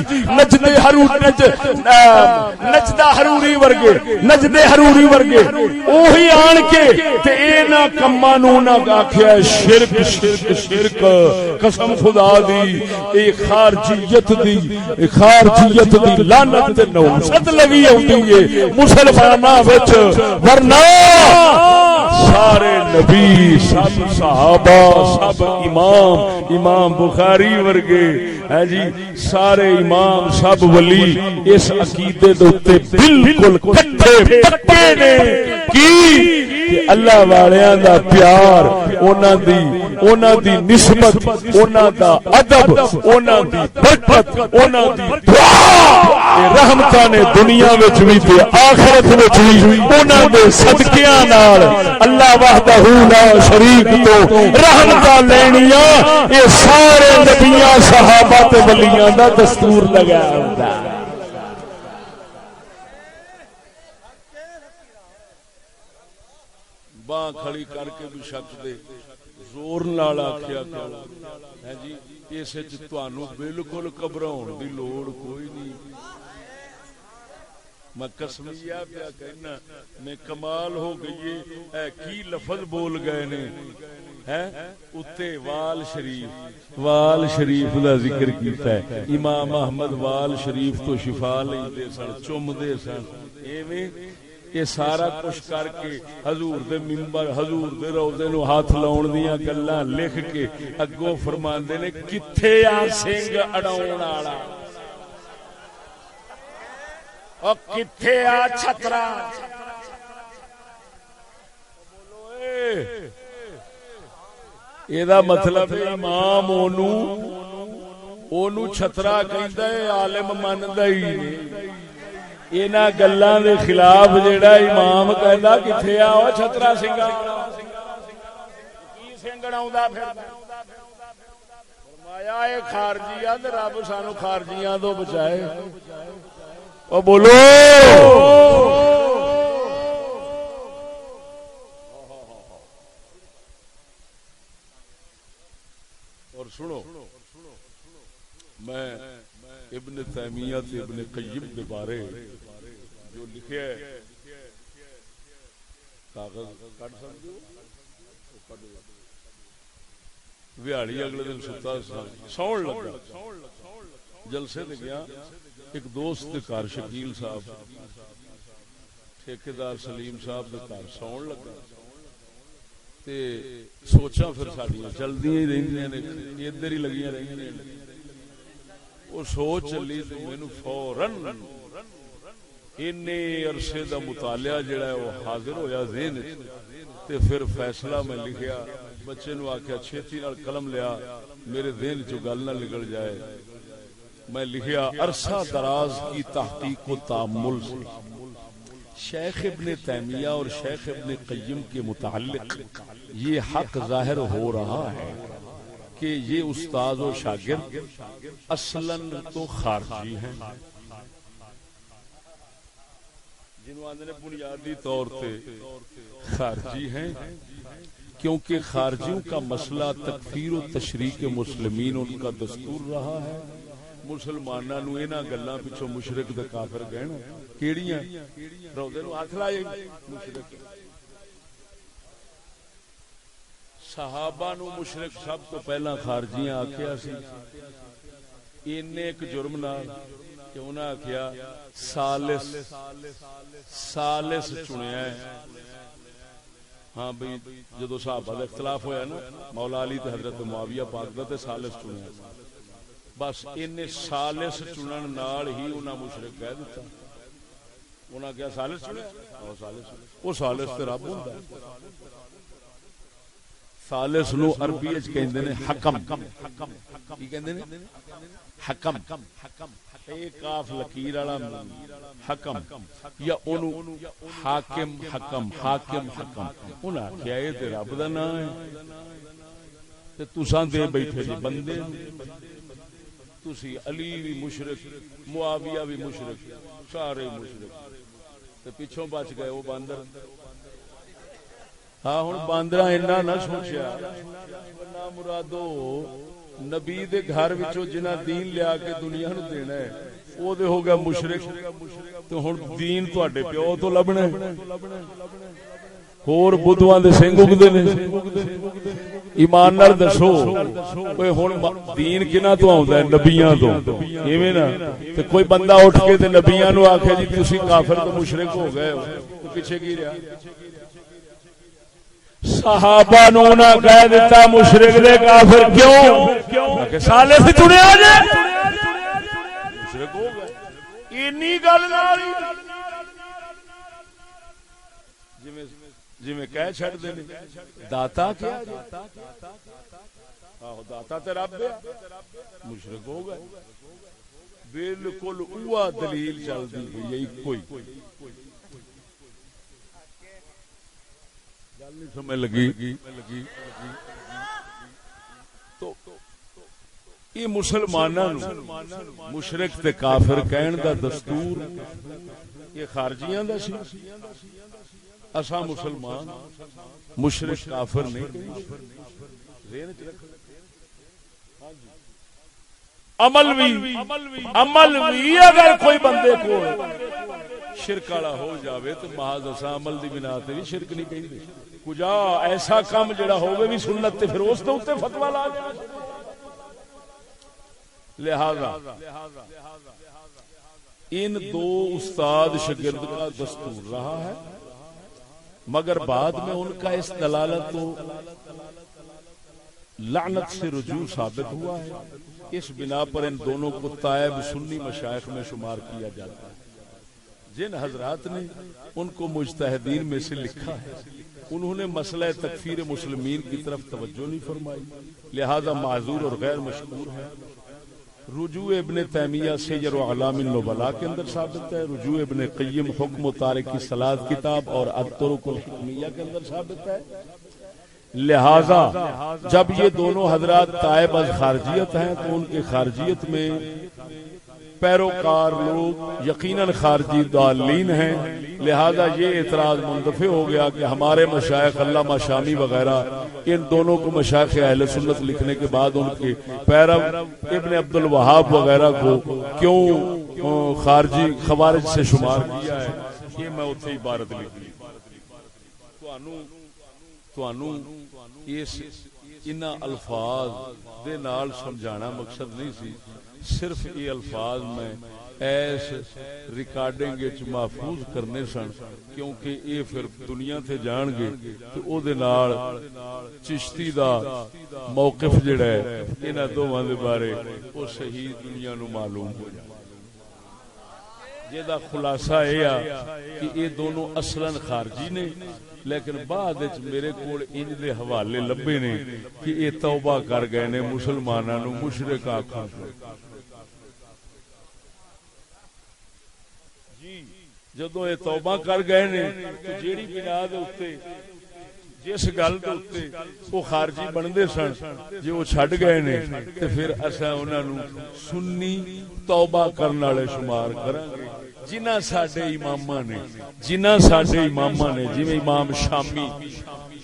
نجدہ حروری ورگے اوہی آن کے تے اے نہ کماں نو نہ آکھیا شرک قسم خدا دی اے خارجیت دی لعنت تے نوست لگی ہوندی ہے مسلماناں وچ ورنہ سارے نبی سب صحابہ سب امام بخاری ورگے ہے جی سارے امام سب ولی اس عقیدے دے اوتے بالکل کٹھے پکے نے کی اللہ والیاں دا پیار انہاں دی نسبت انہاں دا ادب انہاں دی برکت انہاں دی دعا رحمتاں نے دنیا وچ وی تے آخرت وچ وی انہاں دے صدقیاں نال اللہ وحدہ لا شریک تو رحمتاں لینیاں یہ سارے نبیاں صحابہ تے ولیاں دا دستور لگایا ہوندا ہے باہ کھڑی کر کے بھی شخص دے زور نال آکھیا کرو ہے جی اس وچ تانوں بالکل گھبراؤن دی لوڑ کوئی نہیں. میں قسمیہ پیا کہنا میں کمال ہو گئی ہے کی لفظ بول گئے نے ہے اتے وال شریف دا ذکر کیتا ہے. امام احمد وال شریف تو شفا لیندے سن چومدے سن ایویں یہ سارا کچھ کر کے حضور دے منبر حضور دے روضے نو ہاتھ لاؤن دیاں گلاں لکھ کے اگوں فرماندے نے کتھے آ سنگ اڑاؤن والا او کتھے آ چھترا بولو اے ایدا مطلب امام اونوں چھترا کہندا ہے عالم مندا ہی انہاں گلاں دے خلاف جیڑا امام کہندا کتھے آ او چھترا سنگا کی سنگڑاوندا پھردا فرمایا اے خارجیاں تے رب سانو خارجیاں تو بچائے. او بولو اور سنو میں ابن تیمیہ تے ابن قیم کے بارے جو لکھے ہے کاغذ کٹ سکتے ہو ویاڑی اگلے دن ستا سون لگا جلسے تے گیا ایک دوست دے گھر شکیل صاحب ٹھیکیدار سلیم صاحب دے گھر سون لگا تے سوچاں پھر ساڈیاں چلدیاں ہی رہندیاں نے ادھر ہی لگیاں رہندیاں نے. وہ سوچ چلی تے مینوں فوراً انے عرصے دا مطالعہ جڑا ہے وہ حاضر ہویا ذہن تے پھر فیصلہ میں لکھیا بچے نو آکھیا چھتی نال قلم لیا میرے ذہن چوں گل نہ نکل جائے. میں لکھیا عرصہ دراز کی تحقیق و تأمل سے شیخ ابن تیمیہ اور شیخ ابن قیم کے متعلق یہ حق ظاہر ہو رہا ہے کہ یہ استاد و شاگرد اصلاً تو خارجی ہیں جنہوں نے بنیادی طور پہ خارجی ہیں کیونکہ خارجیوں کا مسئلہ تکفیر و تشریک مسلمین ان کا دستور رہا ہے. مسلماناں نو انہاں گلاں پچھوں مشرک تے کافر کہنا کیڑیاں روضے نو ہاتھ لائے مشرک. صحابہ نو مشرک سب تو پہلا خارجیاں آکھیا سی اینے ایک جرم نال کہ انہاں آکھیا ثالث چنیا ہے. ہاں بھئی جدو صحابہ دا اختلاف ہویا نا مولا علی تے حضرت معاویہ پاک دا تے ثالث چنیا بس انہیں ثالث چنن نال ہی انہاں مشرک کہہ دیتا. انہاں کیا ثالث چنیا وہ ثالث تے رب ہوندا ہے. ثالث نو عربی وچ کہندے نے حکم کی کہندے نے حکم اے کاف لکیر والا حکم یا اونوں حاکم حکم انہاں کیا اے تے رب دا نام ہے تے تساں دے بیٹھے جی بندے تسی علی بھی مشرک معاویہ بھی مشرک سارے مشرک تے پیچھوں بچ گئے وہ باندر. ہاں ہن باندراں اینا نہ سوچیا نا مرادو نبی دے گھر وچوں جنہاں دین لیا کے دنیا نو دینا ہے او دے ہو گیا مشرک تے ہن دین تواڈے پیو تو لبنا ہے. ہور بدھواں دے سنگ اگدے نے ایمان نال دسو اوے ہن دین کنا تو آوندا ہے نبیاں تو ایویں نا تے کوئی بندہ اٹھ کے تے نبیاں نو آکھے جی تسی کافر تے مشرک ہو گئے ہو تے پیچھے کی رہیا. صحابہ نو نہ کہہ دیتا مشرک دے کافر کیوں کہ ثالث چنیا جے مشرک ہو گئے اینی گل نال جویں کہہ چھڑ دے داتا کیا آہو داتا تے رب ہے مشرک ہو گئے. بالکل اوہ دلیل چلدی ہوئی ہے کوئی سمجھ لگی. تو یہ مسلماناں نو مشرک تے کافر کہن دا دستور یہ خارجیاں دا سی اساں مسلمان مشرک کافر نہیں عمل بھی اگر کوئی بندے کو شرک والا ہو جاوے تو محض اساں عمل دی بنا تے بھی شرک نہیں کہندے کجا ایسا کام جڑا ہوے بھی سنت تے پھر اس دے اوتے فتوی لا دے لہذا ان دو استاد شاگرد کا دستور رہا ہے مگر بعد میں ان کا اس دلالت و لعنت سے رجوع ثابت ہوا ہے اس بنا پر ان دونوں کو تائب سنی مشائخ میں شمار کیا جاتا ہے جن حضرات نے ان کو مجتہدین میں سے لکھا ہے انہوں نے مسئلہ تکفیر مسلمین کی طرف توجہ نہیں فرمائی لہذا معذور اور غیر مشکور ہے رجوع ابن تیمیہ سیر اعلام النبلاء کے اندر ثابت ہے رجوع ابن قیم حکم و تارک الصلاۃ کتاب اور الطرق الحکمیہ کے اندر ثابت ہے لہذا جب یہ دونوں حضرات تائب از خارجیت ہیں تو ان کے خارجیت میں پیروکار لوگ یقیناً خارجی ضالین ہیں لہذا یہ اعتراض منتفع ہو گیا کہ ہمارے مشائخ علامہ شامی وغیرہ ان دونوں کو مشائخ اہل سنت لکھنے کے بعد ان کے پیرو ابن عبد الوہاب وغیرہ کو کیوں خارجی خوارج سے شمار کیا ہے یہ میں اتنے عبارت لکھی تانوں ان الفاظ دے نال سمجھانا مقصد نہیں سی صرف یہ الفاظ میں ایس ریکارڈنگ محفوظ کرنے سن کیونکہ یہ پھر دنیا تے جان گے تو او دے نال چشتی دا موقف جڑا ہے انہاں دوواں دے بارے او صحیح دنیا نو معلوم ہو جائے جیدا خلاصہ یہ کہ یہ دونوں اصلاً خارجی نے لیکن بعد وچ میرے کول انج دے حوالے لبے نے کہ یہ توبہ کر گئے نے مسلماناں نو مشرک آکھن جدو یہ توبہ کر گئے نے تو جیڑی بنا دے اوتے جس گل دے اوتے وہ خارجی بندے سن جے وہ چھڈ گئے نے تے پھر اساں انہاں نو سنی توبہ کرن والے شمار کراں گے جنہاں ساڈے اماماں نے جویں امام شامی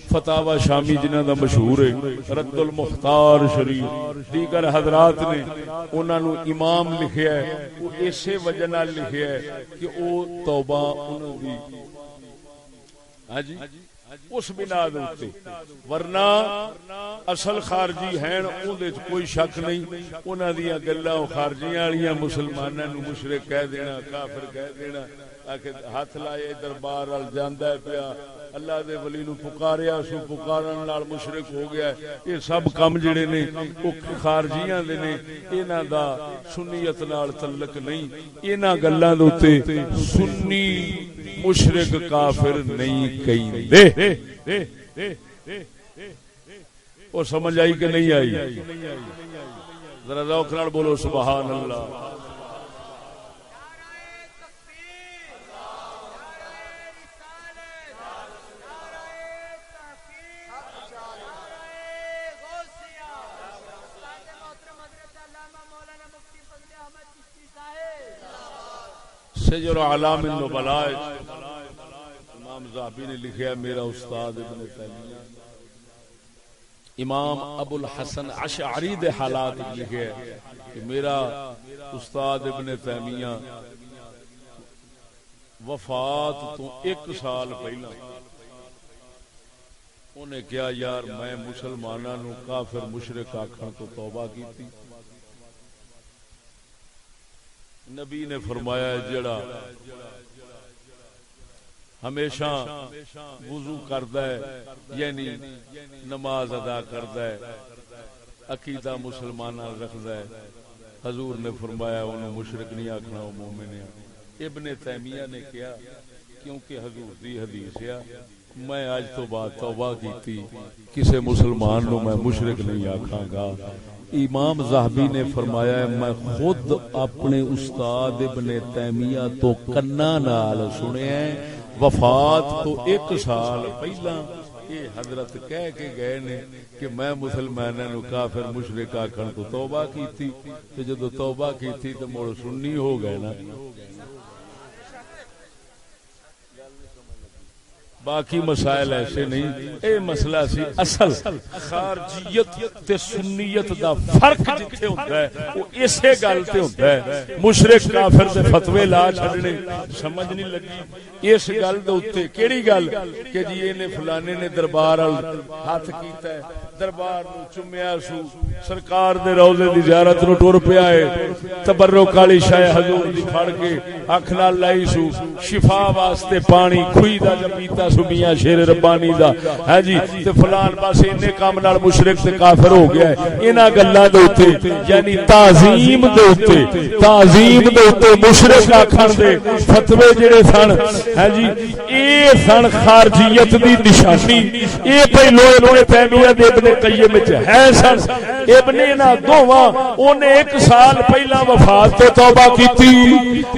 فتاوی شامی جنہاں دا مشہور ہے رد المختار شریف دیگر حضرات نے انہاں نو امام لکھیا ہے وہ اسی وجہ نال لکھیا ہے کہ او توبہ انہاں دی ہاں جی اس بنا دے اوتے ورنہ اصل خارجی ہیں اودے کوئی شک نہیں انہاں دیاں گلاں خارجیاں والیاں مسلماناں نو مشرک کہہ دینا کافر کہہ دینا کہ ہاتھ لائے دربار ال جاندا ہے پیا اللہ دے ولی نو پکاریا سو پکارن نال مشرک ہو گیا یہ سب کم جڑے نے او خارجیاں دے نے انہاں دا سنیت نال تعلق نہیں انہاں گلاں دے اوتے سنی مشرک کافر نہیں کہندے او سمجھ آئی کہ نہیں آئی ذرا ذوق نال بولو سبحان اللہ سجر اعلام النبلاء امام ذہبی نے لکھا میرا استاد ابن تیمیہ امام ابو الحسن اشعری دے حالات لکھے کہ میرا استاد ابن تیمیہ وفات تو 1 سال پہلا انہیں کیا یار میں مسلماناں نو کافر مشرک آکھن تو توبہ کیتی نبی نے فرمایا جڑا ہمیشہ وضو کردا ہے یعنی نماز ادا کردا ہے عقیدہ مسلماناں رکھدا ہے حضور نے فرمایا انہوں مشرک نہیں آکھنا وہ مومن ہے ابن تیمیہ نے کیا کیونکہ حضور دی حدیث ہے میں آج تو بعد توبہ کیتی کسے مسلمان نو میں مشرک نہیں آکھاں گا امام ذہبی نے فرمایا ہے میں خود اپنے استاد ابن تیمیہ تو کنا نال سنیا ہے وفات تو 1 سال پہلا یہ حضرت کہہ کے گئے نے کہ میں مسلمانوں نو کافر مشرک آکھن تو توبہ کیتی تے جدوں توبہ کیتی تے مڑ سنی ہو گئے نا باقی مسائل ایسے نہیں. اے مسئلہ سی اصل خارجیت تے سنیت دا فرق جتھے ہوندا ہے وہ اسی گل تے ہوندا ہے. مشرک کافر دے فتوی لا چھڈنے سمجھ نہیں لگی اس گل دے اوتے. کیڑی گل کہ جی اینے فلانے نے دربار ہاتھ کیتا ہے, دربار نو چومیا سو, سرکار دے روضے دی زیارت نو ٹر پیا ہے, تبرک والی شے حضور دی پھڑ کے اکھ نال لائی سو, شفا واسطے پانی کھوئی دا جا پیتا سو میاں شیر ربانی دا ہے جی, تے فلان بس اینے کام نال مشرک تے کافر ہو گیا ہے. انہاں گلاں دے اوتے یعنی تعظیم دے اوتے, تعظیم دے اوتے مشرک آکھن دے فتوی جڑے سن ہے جی اے سن خارجیت دی نشانی. اے پہلو ابن تیمیہ دے ابن قیم وچ ہے سن. ابن انہاں دوواں اونے 1 سال پہلا وفات تو توبہ کیتی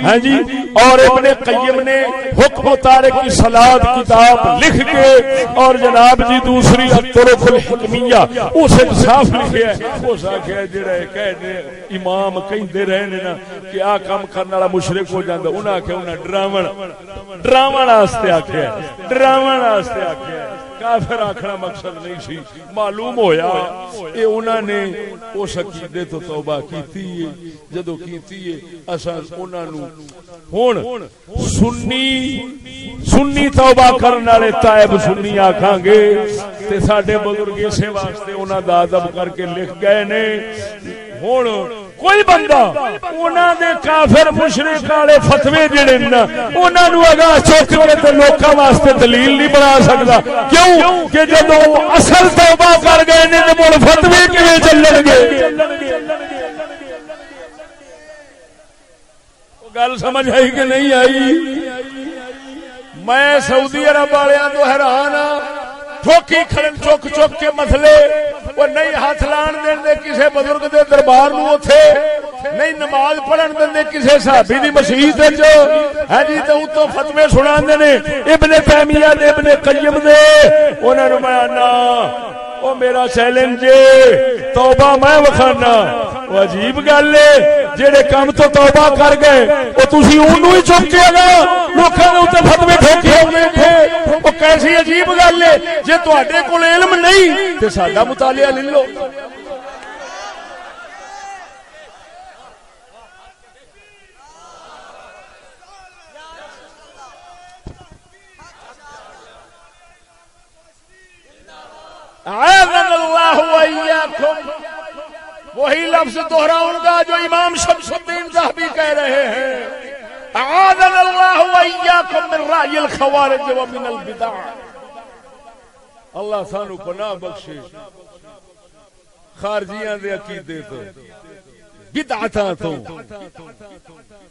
ہے جی, اور ابن قیم نے حکم تارک کی صلاۃ کتاب لکھ کے اور جناب جی دوسری الطرق الحکمیہ اس صاف لکھیا ہے. اس آکھیا جڑا کہنے امام کہندے رہے نے نا کہ آ کام کرن والا مشرک ہو جاندا, انہاں آکھیا انہاں ڈراون واسطے آکھیا, ڈراون واسطے آکھیا. کافر آکھنا مقصد نہیں سی. معلوم ہویا اے انہاں نے اس عقیدے تو توبہ کیتی ہے. جدوں کیتی ہے اساں انہاں نو ہن سنی توبہ کرن والے تائب سنی آکھاں گے تے ساڈے بزرگ اسے واسطے انہاں دا ادب کر کے لکھ گئے نے. ہن کوئی بندہ انہاں دے کافر مشرک والے فتوی جڑے نا انہاں نو اگاں چوک کے تے لوکاں واسطے دلیل نہیں بنا سکدا. کیوں کہ جدوں اصل توبہ کر گئے نے تے مول فتوی کیویں چلن گے؟ گل سمجھ آئی کہ نہیں آئی؟ میں سعودی عرب والوں تو حیران ہاں. ٹھوکی کھڑن چک چک کے مسئلے وہ نہیں ہاتھ لان دے کسے بزرگ دے دربار نو اوتھے, نہیں نماز پڑھن دے کسے صحابی دی مسجد وچ ہے جی, تے اوتوں فتوی سناندے نے ابن تیمیہ دے ابن قیم دے. انہاں نوں میں آنا او میرا چیلنج توبہ میں وکھانا. وہ عجیب گل ہے جڑے کام تو توبہ کر گئے او تسی اونوں ہی چک کے گا لوکاں دے اوتے فتوی ٹھوکے ہوندے تھے. او کیسی عجیب گل ہے. جے تواڈے کول علم نہیں تے ساڈا مطالعہ لے لو. اعاذنا اللہ وإیاکم. وہی لفظ دہراؤں گا جو امام شمس الدین ذہبی کہہ رہے ہیں, اعاذنا اللہ وإیاکم من رأی الخوارج ومن البدع. اللہ سانو پناہ بخشے خارجیاں دے عقیدے تو بدعتاں تو.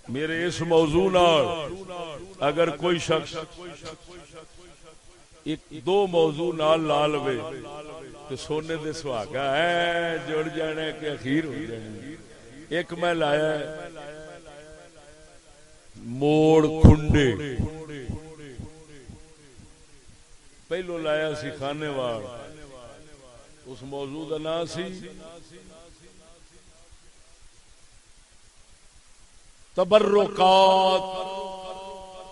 میرے اس موضوع نال اگر کوئی شخص ایک دو موضوع نال لا لوے تو سونے دے سہاگا ہے, جڑ جانے کہ اخیر ہو جانے. ایک میں لایا موڑ کھنڈے, پہلو لایا سی خانے وار, اس موضوع دا نام سی تبرکات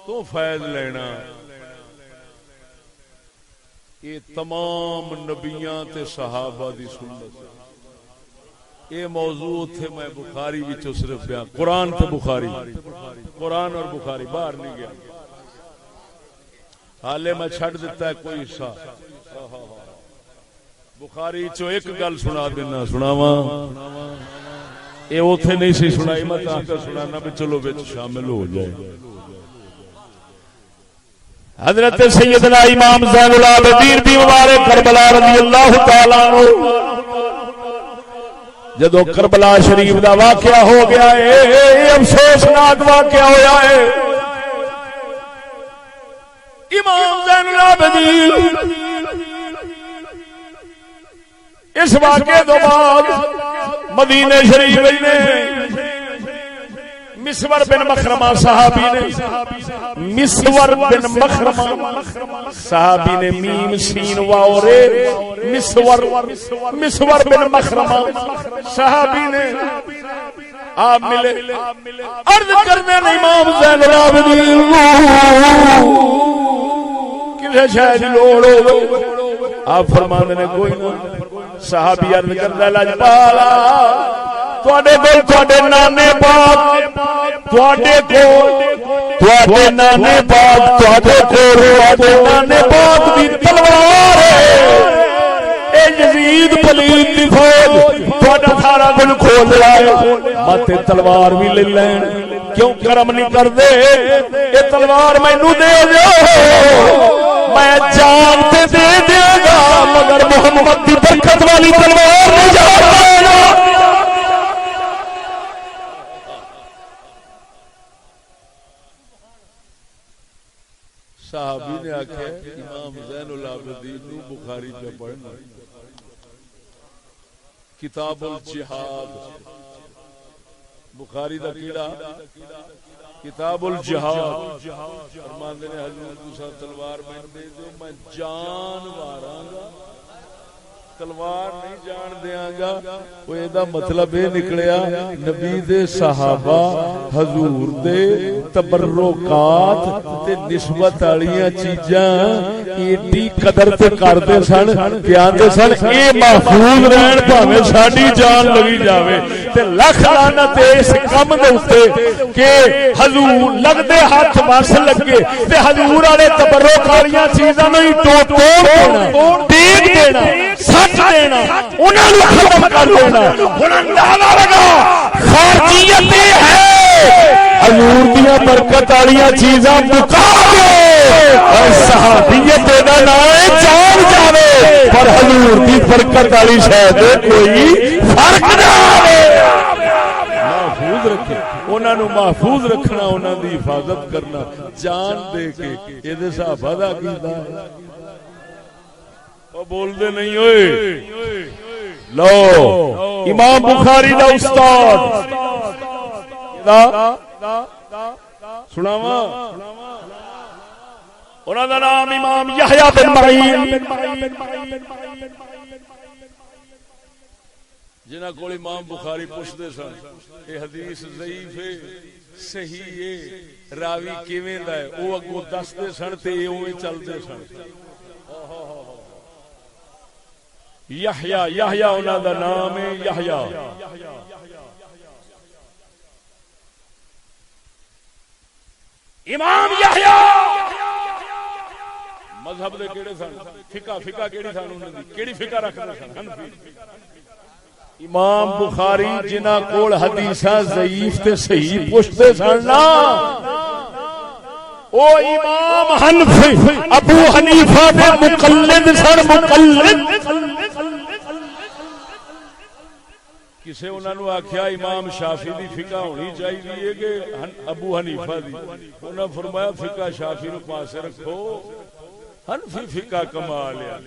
تو فیض لینا. یہ تمام نبیاں تے صحابہ دی سنت. یہ موضوع تھے میں بخاری وچوں صرف بیان, قرآن تے بخاری, قرآن اور بخاری باہر نہیں گیا. حالے میں چھڑ دیتا ہے کوئی حصہ. بخاری چو ایک گل سنا دینا سناواں, یہ اوتھے نہیں سی سنائی, میں تاں کر سنانا بھی چلو وچ شامل ہو جائے. حضرت سیدنا امام زین العابدین دی مبارک کربلا رضی اللہ تعالی عنہ جدو کربلا شریف دا واقعہ ہو گیا ہے, افسوسناک واقعہ ہویا ہے. امام زین العابدین اس واقعے تو بعد مدینے شریف میں مسور بن مخرمہ صحابی نے, مسور بن مخرمہ صحابی نے, میم سین واو رے, مسور بن مخرمہ صحابی نے آپ ملے, عرض کرنے امام زین العابدین کہ کسی شے دی لوڑ ہوے آپ فرماندے نے کوئی نہ صحابی عرض کردا لاجپالا تواڈے کول تواڈے نانے پاک تواڈے کول نانے پاک تواڈے نانے پاک دی تلوار ہے اے یزید پلید دی فوج تواڈا سارا کچھ کھول لائے مت تلوار بھی لے لین کیوں کرم نہیں کردے اے تلوار مینوں دے دیو میں جان تے دے دیاں گا مگر محمد دی برکت والی تلوار نہیں جاندا صحابی نے آکھیا امام زین العابدین نو بخاری پہ پڑھنا کتاب الجہاد بخاری دا کیڑا کتاب الجہاد فرماندے نے حضور دوسرا تلوار میں دے دو میں جان واراں گا تلوار نہیں جان دیاں گا وہ ایدہ مطلب یہ نکلیا نبی دے صحابہ حضور دے تبرکات تے نسبت والیاں چیزاں ایڈی قدر تے کردے سن کہ آندے سن اے محفوظ رہن بھاویں ساڈی جان لگی جاوے تے لکھ لعنت اس کم دے اوتے کہ حضور لگدے ہاتھ بس لگے تے حضور والے تبرک والیاں چیزاں نوں توڑ دینا دینا انہاں نوں ختم کر دینا ہن اندازہ لگا خارجیت ہے حضور دیاں برکت والیاں چیزاں مکا دے اور صحابیت دا نام جان جاوے پر حضور دی برکت والی شے تے کوئی فرق نہ آوے محفوظ رکھے انہاں نوں محفوظ رکھنا انہاں دی حفاظت کرنا جان دے کے اے دے صحابہ دا عقیدہ ہے بول دے نہیں ہوئے لو امام بخاری دا استاد سناواں انہاں دا نام امام یحییٰ بن معین جنہاں کول امام بخاری پوچھدے سن اے حدیث ضعیف ہے صحیح ہے راوی کیویں دا ہے او اگوں دسدے سن تے اوویں چلدے سن یحییٰ انہاں دا نام ہے یحییٰ امام یحییٰ مذہب دے کیڑے سن فقہ کیڑی سن انہاں دی کیڑی فقہ رکھدے سن حنفی امام بخاری جنہاں کول حدیثاں ضعیف تے صحیح پوچھدے سن نا او امام حنفی ابو حنیفہ دے مقلد سن مقلد کسے انہاں نو آکھیا امام شافعی دی فقہ ہونی چاہیے کہ ابو حنیفہ دی انہاں فرمایا فقہ شافعی نو پاسے رکھو حنفی فقہ کما لیا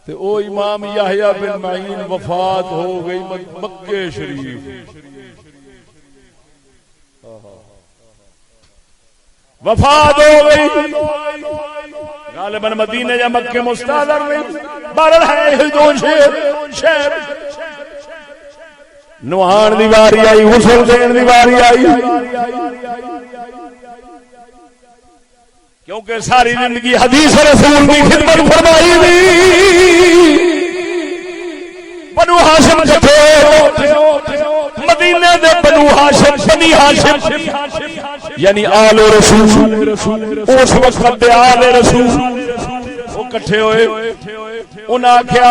تے او امام یحییٰ بن معین وفات ہو گئی مکے شریف وفات ہو گئی غالباً مدینے یا مکے مستحضر میں بارل ہے دو شہر نوحان دی واری آئی غسل دین دی واری آئی کیونکہ ساری زندگی حدیث رسول کی خدمت فرمائی دی بنو ہاشم کٹھے مدینے دے بنو ہاشم بنی ہاشم یعنی آل رسول اس وقت دے آل رسول وہ کٹھے ہوئے انہاں آکھیا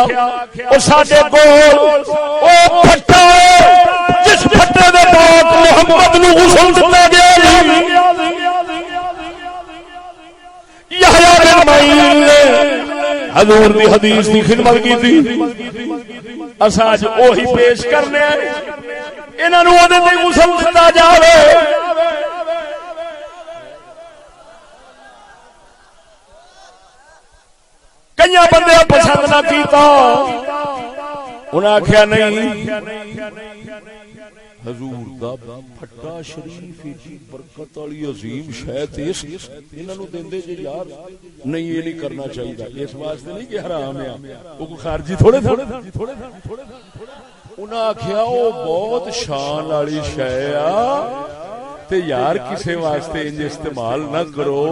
او ساڈے کول او پھٹا جس پھٹے دے پاک محمد نو غسل دتا گیا یحییٰ بن معین نے حضور دی حدیث دی خدمت کی تھی اساں اج اوہی پیش کرنے انہاں نو اودے تے غسل دتا جاوے کئی بندے پسند نہ کیتا انہاں آکھیا نہیں حضور دا پھٹا شریف دی برکت والی عظیم شے تے انہاں نو دیندے جے یار نہیں یہ نہیں کرنا چاہیے اس واسطے نہیں کہ حرام ہے او کوئی خارجی تھوڑے انہاں آکھیا او بہت شان والی شے آ تے یار کسے واسطے انج استعمال نہ کرو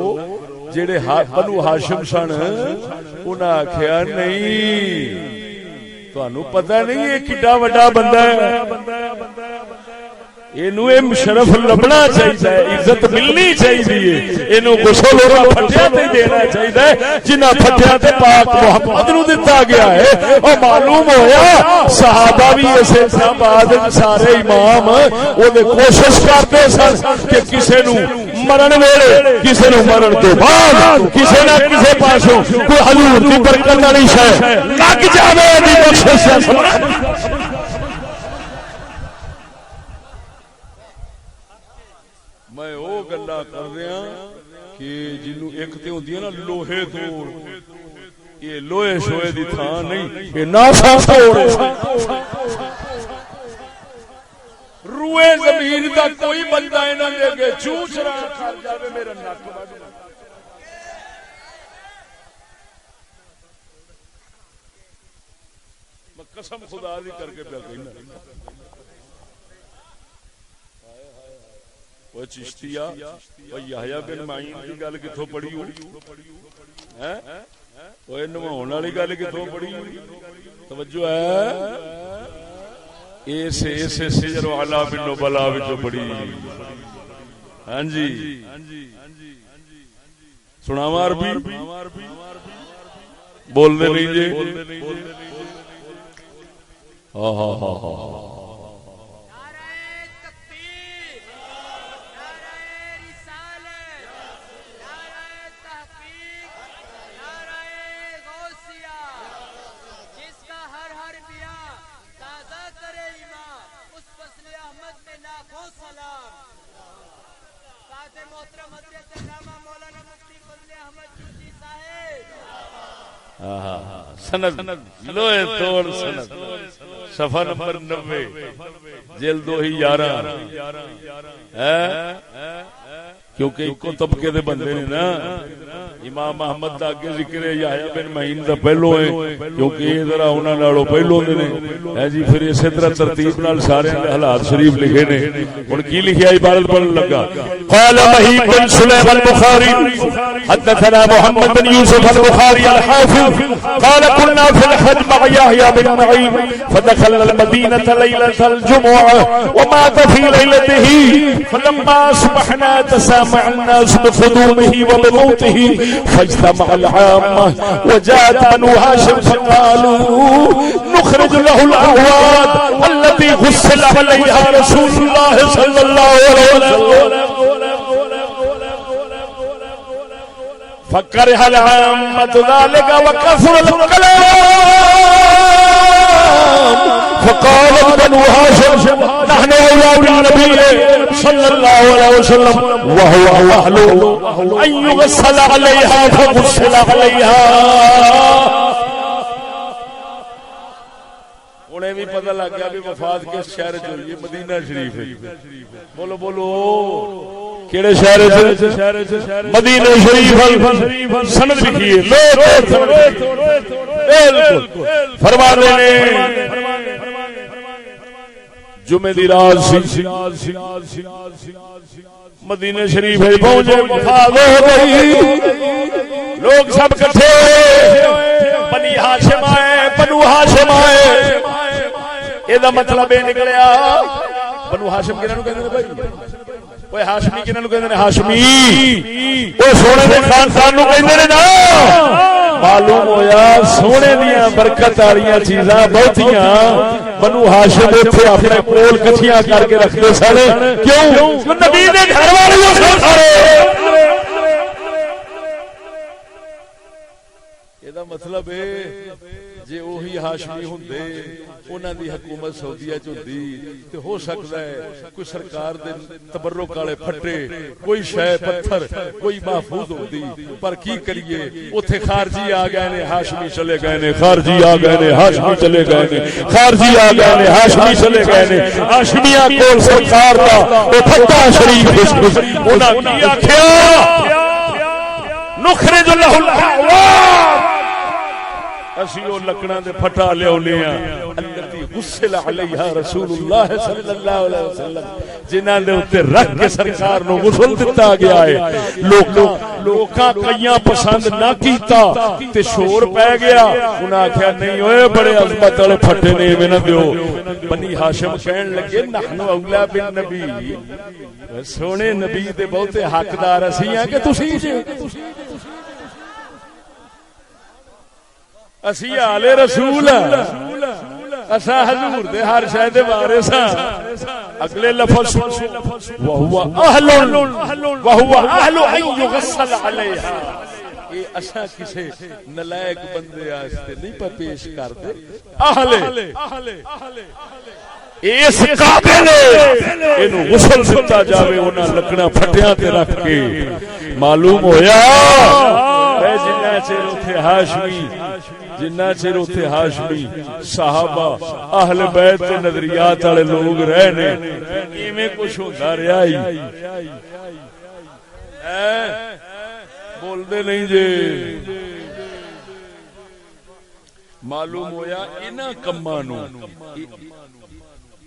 جڑے بنو ہاشم سن انہاں آکھیا نہیں تانوں پتہ نہیں یہ کڈا وڈا بندہ ہے اینو شرف لبنا چاہیے عزت ملنی چاہیے اینو غسل اور پھٹیا تے دینا چاہیے جنہ پھٹیا تے پاک محمد نو دتا گیا ہے اور معلوم ہویا صحابہ بھی اسے طرح بعد سارے امام او دے کوشش کرتے سن کہ کسے نو مرن ویلے کسے نو مرن تو بعد کسے نہ کسے پاسوں کوئی حضور دی برکت والی شے لگ جاوے دی بخشش سے میں وہ گلا کر رہا کہ جنوں ایک تے ہوندی ہے نا لوہے توڑ یہ لوہے شوہے دی تھان نہیں یہ ناسا توڑ روئے زمین دا کوئی بندہ انہاں دے کے چوچرا کر جاوے میرا نک وڈ میں قسم خدا دی کر کے پیا کہنا وہ چشتیا وہ یحییٰ بن معین کی گل کتھوں پڑھی ہوئی ہیں وہ نماؤن والی گل کتھوں پڑھی ہوئی توجہ ہے ایسے سجر و علا بن نبلا وچوں پڑھی ہاں جی سناواں عربی بول دے نہیں جی ہاں ہاں ہاں ہاں سند لوہے توڑ سند صفحہ نمبر 90 جلد 11 کیونکہ ایک طبقے دے بندے نے نا امام احمد دا اگے ذکر ہے یحییٰ بن معین دا پہلو ہے کیونکہ یہ ذرا انہاں نالوں پہلو نے ہے جی پھر اسی طرح ترتیب نال سارے حالات شریف لکھے نے ہن کی لکھیا عبارت پڑھن لگا قال مهيب بن سليم البخاري حدثنا محمد بن يوسف البخاري الحافظ قال كنا في الحج مع يحيى بن معين فدخلنا المدينة ليلة الجمعة ومات في ليلته فلما أصبحنا تسامع الناس بقدومه وبموته فاجتمع العامة وجاءت بنو هاشم فقالوا نخرج له الأعواد التي غسل عليها رسول الله صلى الله عليه وسلم فكره العامة ذلك وكثر الكلام فقالت بنو هاشم نحن أولى بالنبي صلى الله عليه وسلم وهو أهل أن يغسل عليها فغسل عليها انہیں بھی پتہ لگ گیا بھی وفات کس شہر چ ہوئی ہے مدینہ شریف ہے بولو بولو کیڑے شہر چ مدینہ شریف سند لکھی ہے فرماتے ہیں جمعے دی رات سی مدینہ شریف پہنچے وفات ہو گئی لوگ سب کٹھے بنی ہاشم آئے بنو ہاشم آئے یہ مطلب یہ نکلیا بنو ہاشم کنہاں نوں کہندے نے بھائی اوے ہاشمی کنہاں نوں کہندے نے ہاشمی او سونے دے خاندان نوں کہندے نے نا معلوم ہویا سونے دیاں برکت والیاں چیزاں بہتیاں بنو ہاشم ایتھے اپنے کول کٹھیاں کر کے رکھدے سن کیوں نبی دے گھر والے سن سارے دا مطلب ہے جے وہی ہاشمی ہوندے انہاں دی حکومت سعودیہ چ ہوندی تے ہو سکدا ہے کوئی سرکار دے تبرک والے پھٹے کوئی شے پتھر کوئی محفوظ ہوندی پر کی کریے اوتھے خارجی آ گئے نے ہاشمی چلے گئے نے خارجی آ گئے نے ہاشمی چلے گئے نے خارجی آ گئے نے ہاشمی چلے گئے نے ہاشمیاں کول سرکار دا او فتح شریف انہاں کی آکھیا نخرج له الاعواد اسی او لکڑاں دے پھٹا لیاونے ہاں الذی غسل علیہا رسول اللہ صلی اللہ علیہ وسلم جنہاں دے اوتے رکھ کے سرکار نو غسل دتا گیا ہے لوکاں کئیاں پسند نہ کیتا تے شور پے گیا انہاں آکھیا نہیں اوئے بڑے عظمت والے پھٹے نے ایویں نہ دیو بنی ہاشم کہن لگے نحن اولا بالنبی سونے نبی دے بہتے حقدار اسی ہیں کہ تسی جے اسی آل رسول اسا حضور دے ہر شے دے وارث ہاں اگلے لفظ وہو اہل ان یغسل علیہا یہ اسا کسے نلائق بندے واسطے نہیں پیش کرتے اہل اس قابل اینو غسل دتا جاوے انہاں لکڑاں پھٹیاں تے رکھ کے معلوم ہویا جنہ چر اوتھے ہاشمی صحابہ اہل بیت تے نظریات والے لوگ رہے نے ایویں کچھ ہوندا رہیا ہی بول دے نہیں جے معلوم ہویا انہاں کماں نو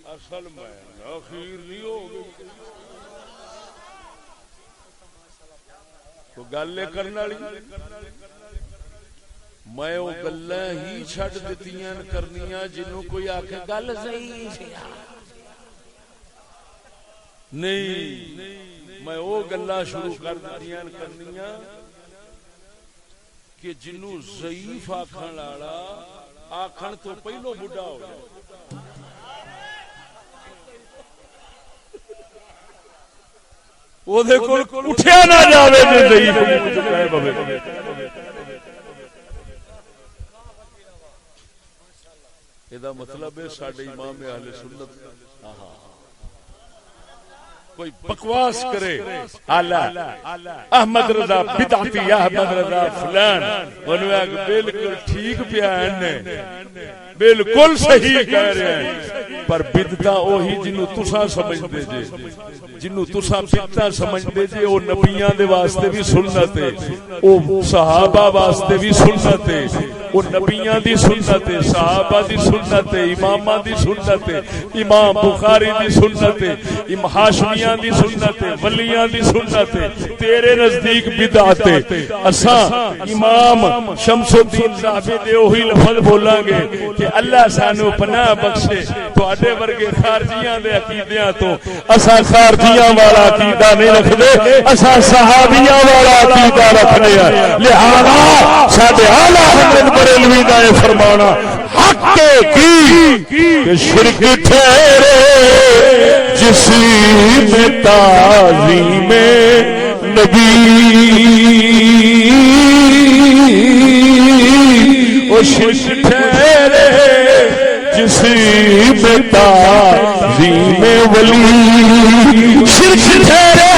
اصل میں اخیر نہیں ہو گئی تو گل کرنے والی میں وہ گلاں ہی چھڈ دتیاں کرنیاں جنوں کوئی آکھے گل صحیح نہیں میں وہ گلاں شروع کر دتیاں کرنیاں کہ جنوں ضعیف آکھن والا آکھن تو پہلو بڈھا ہو جائے اٹھیا نہ جاوے یہ مطلب ہے ساڈے امام اہل سنت کوئی بکواس کرے احمد رضا بدعتی احمد رضا فلان انہوں بالکل ٹھیک پیا ہے بالکل صحیح کہہ رہے ہیں پر بدعت وہی جنوں تساں سمجھدے جے جنوں تساں بدعت سمجھدے جے او نبیاں دے واسطے بھی سنت ہے او صحابہ واسطے بھی سنت ہے او نبیاں دی سنت ہے صحابہ دی سنت ہے اماماں دی سنت ہے امام بخاری دی سنت ہے امام ہاشمیاں دی سنت ہے ولیاں دی سنت ہے تیرے نزدیک بدعت ہے اساں امام شمس الدین صاحب دے وہی لفظ بولاں گے کہ اللہ سانو پناہ بخشے تواڈے ورگے خارجیاں دے عقیدیاں تو اساں خارجیاں والا عقیدہ نہیں رکھدے اساں صحابیاں والا عقیدہ رکھنے ہیں لہذا ساڈے اعلی حضرت بریلوی دا یہ فرمانا حق کی کہ شرک ٹھہرے جس میں تعظیم نبی وہ شرک ٹھہرے جس میں تعظیم ولی شرک ٹھہرے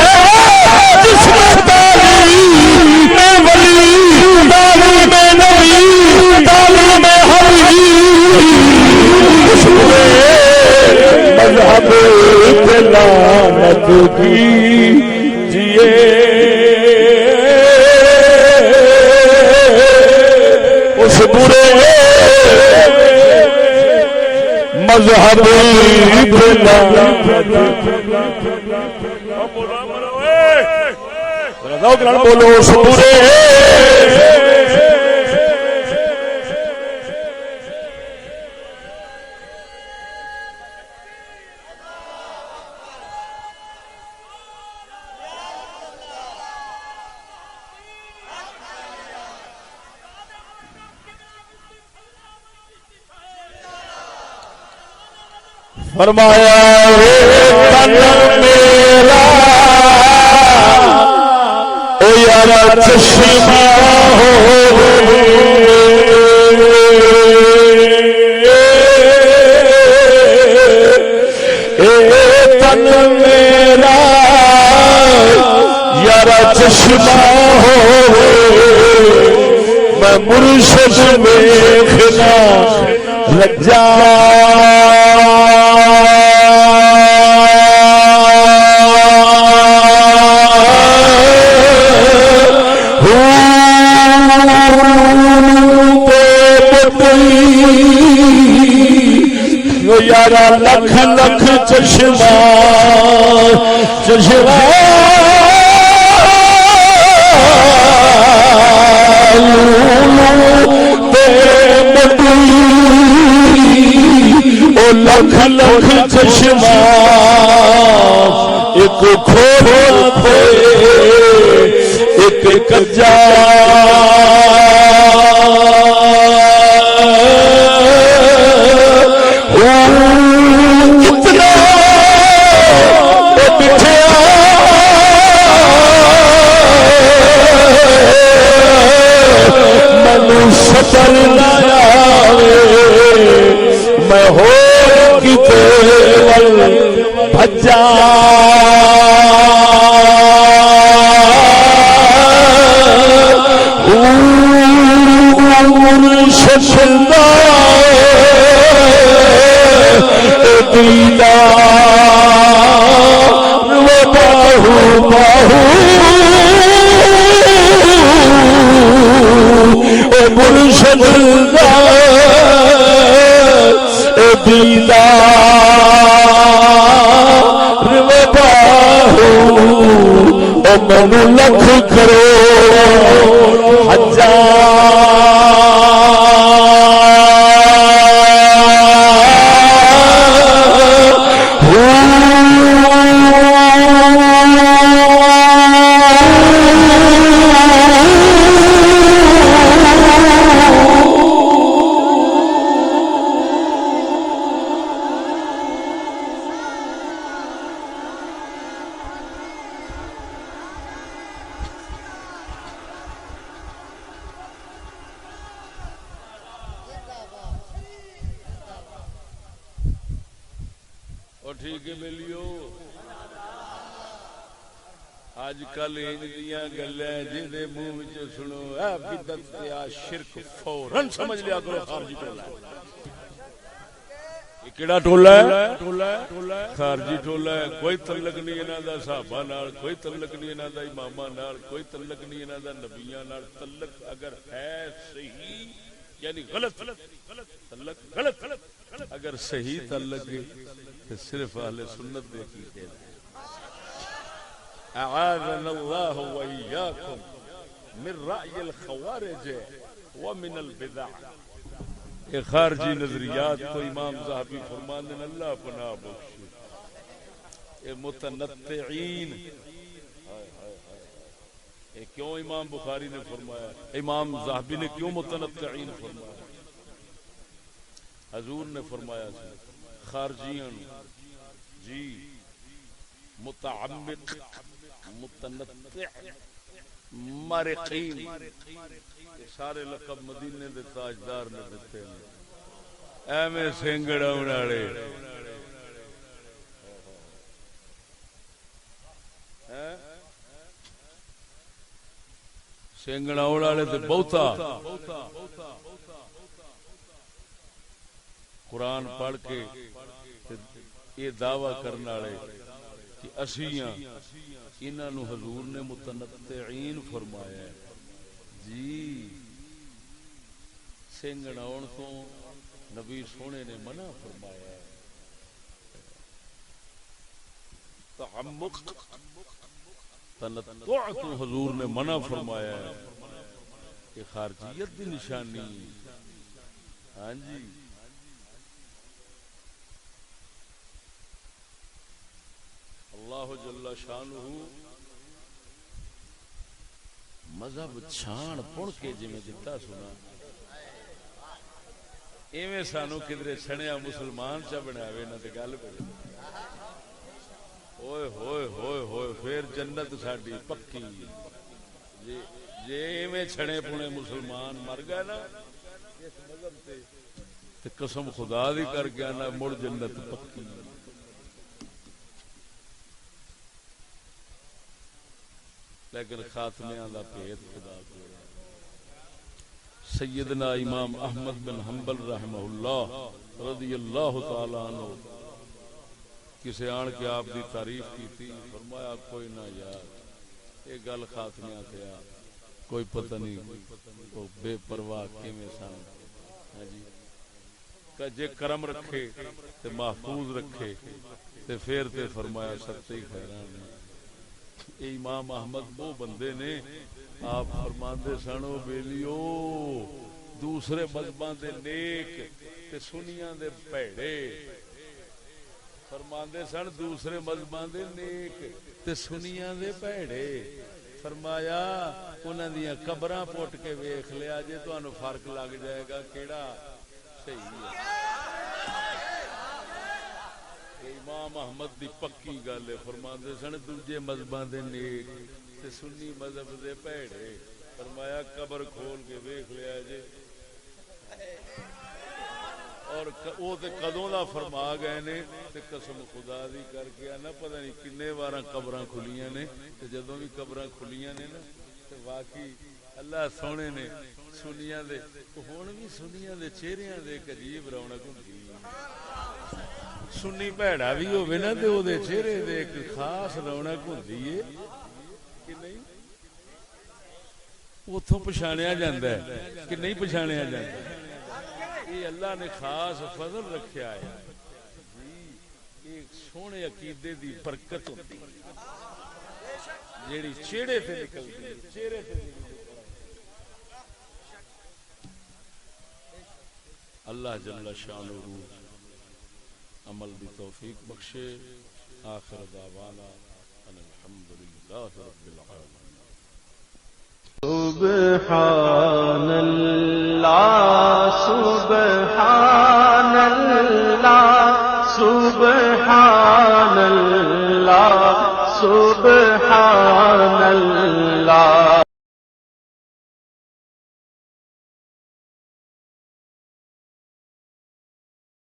جس میں تعظیم ولی تعظیم نبی تعظیم مذہب لعنت کی جیے اس برے مذہب بولو اس برے فرمایا تن میرا او یارا چشمہ ہو اے تن میرا یارا چشمہ ہو میں مرشد میں خدا لجا چشمہ لکھ لکھ چشمہ ایک کھول تھے ایک کجا اتنا بٹھیا مینو شطر لایا میں ہو بھجا ششندا دیدار و باہو باہو مرشد دیدار و باہو منو لکھ کرو اج کل انجیاں گلاں جے منہ وچ سنو اے بدعت یا شرک فورن سمجھ لیا کرو خارجی ٹولا ہے۔ یہ کیڑا ٹولا ہے؟ خارجی ٹولا ہے۔ کوئی تعلق نہیں انہاں دا صحابہ نال، کوئی تعلق نہیں انہاں دا اماماں نال، کوئی تعلق نہیں انہاں دا نبیاں نال۔ تعلق اگر ہے صحیح یعنی غلط تعلق غلط اگر صحیح تعلق ہے تو صرف اہل سنت دے کی ہے۔ اعاذنا اللہ وإياكم من رأي الخوارج ومن البدع۔ یہ خارجی نظریات کو امام ذہبی فرمانے اللہ پناہ بخشے۔ یہ متنطعین یہ کیوں امام بخاری نے فرمایا، امام ذہبی نے کیوں متنطعین فرمایا؟ حضور نے فرمایا خارجیاں جی متعمق متنطع مارقین سارے لقب مدینے دے تاجدار نے دیتے ہیں۔ ایویں سنگڑا والے سنگڑا والے تے بہتا قرآن پڑھ کے یہ دعویٰ کرنے والے کہ اسیاں انہاں نو حضور نے متنطعین فرمایا ہے جی۔ سنگڑاؤن تو نبی سونے نے منع فرمایا ہے۔ تعمق تنطع تو حضور نے منع فرمایا ہے کہ خارجیت کی نشانی۔ ہاں جی اللہ جل شانہ مذہب چھان پڑھ کے جی میں دتا سنا ایویں سانو کدھر چھڑیا مسلمان چا بناوے نہ تے گل کرے۔ اوئے ہوئے ہوئے ہوئے پھر جنت ساڈی پکی جی ایویں چھڑے پونے مسلمان مر گئے نا اس مذہب تے قسم خدا دی کر کے نا مڑ جنت پکی۔ لیکن خاتمیاں دا پیت خدا کو سیدنا امام احمد بن حنبل رحمہ اللہ رضی اللہ تعالی عنہ کسے آن کے آپ دی تعریف کی تھی، فرمایا کوئی نہ یار یہ گل خاتمیاں تھیا کوئی پتہ نہیں وہ بے پرواہ کیویں سن جی کہ جے کرم رکھے تے محفوظ رکھے تے پھر تے فرمایا سچے خیران امام احمد وہ بندے نے آپ فرماندے سن او بیلیو دوسرے مذہباں دے نیک تے سنیاں دے بھڑے فرماندے سن دوسرے مذہباں دے نیک تے سنیاں دے بھڑے فرمایا انہاں دیاں قبراں پٹ کے ویکھ لیا جے تانوں فرق لگ جائے گا کیڑا صحیح ہے امام احمد دی پکی گل ہے فرماندے سن دوجے مذہباں دے نیک تے سنی مذہب دے بھڑے فرمایا قبر کھول کے ویکھ لیا جے اور وہ تے کدوں دا فرما گئے نے تے قسم خدا دی کر کے نہ پتہ نہیں کنے واراں قبراں کھلیاں نے تے جدوں بھی قبراں کھلیاں نے نا تے واقعی اللہ سونے نے سنیاں دے ہن بھی سنیاں دے چہریاں دے ایک عجیب رونق ہوندی سنی بھڑا بھی ہوے نا تے او دے چہرے دے ایک خاص رونق ہوندی ہے کہ نہیں اتوں پچھاڑیا جاتا ہے کہ نہیں پچھاڑیا جاتا یہ اللہ نے خاص فضل رکھیا ہے ایک سونے عقیدے دی برکت ہوتی جیڑی چہرے تے نکلتی ہے چہرے تے اللہ جل شانہ عمل دی توفیق بخشے آخر دعوانا ان الحمدللہ رب العالمین سبحان اللہ سبحان اللہ سبحان اللہ سبحان اللہ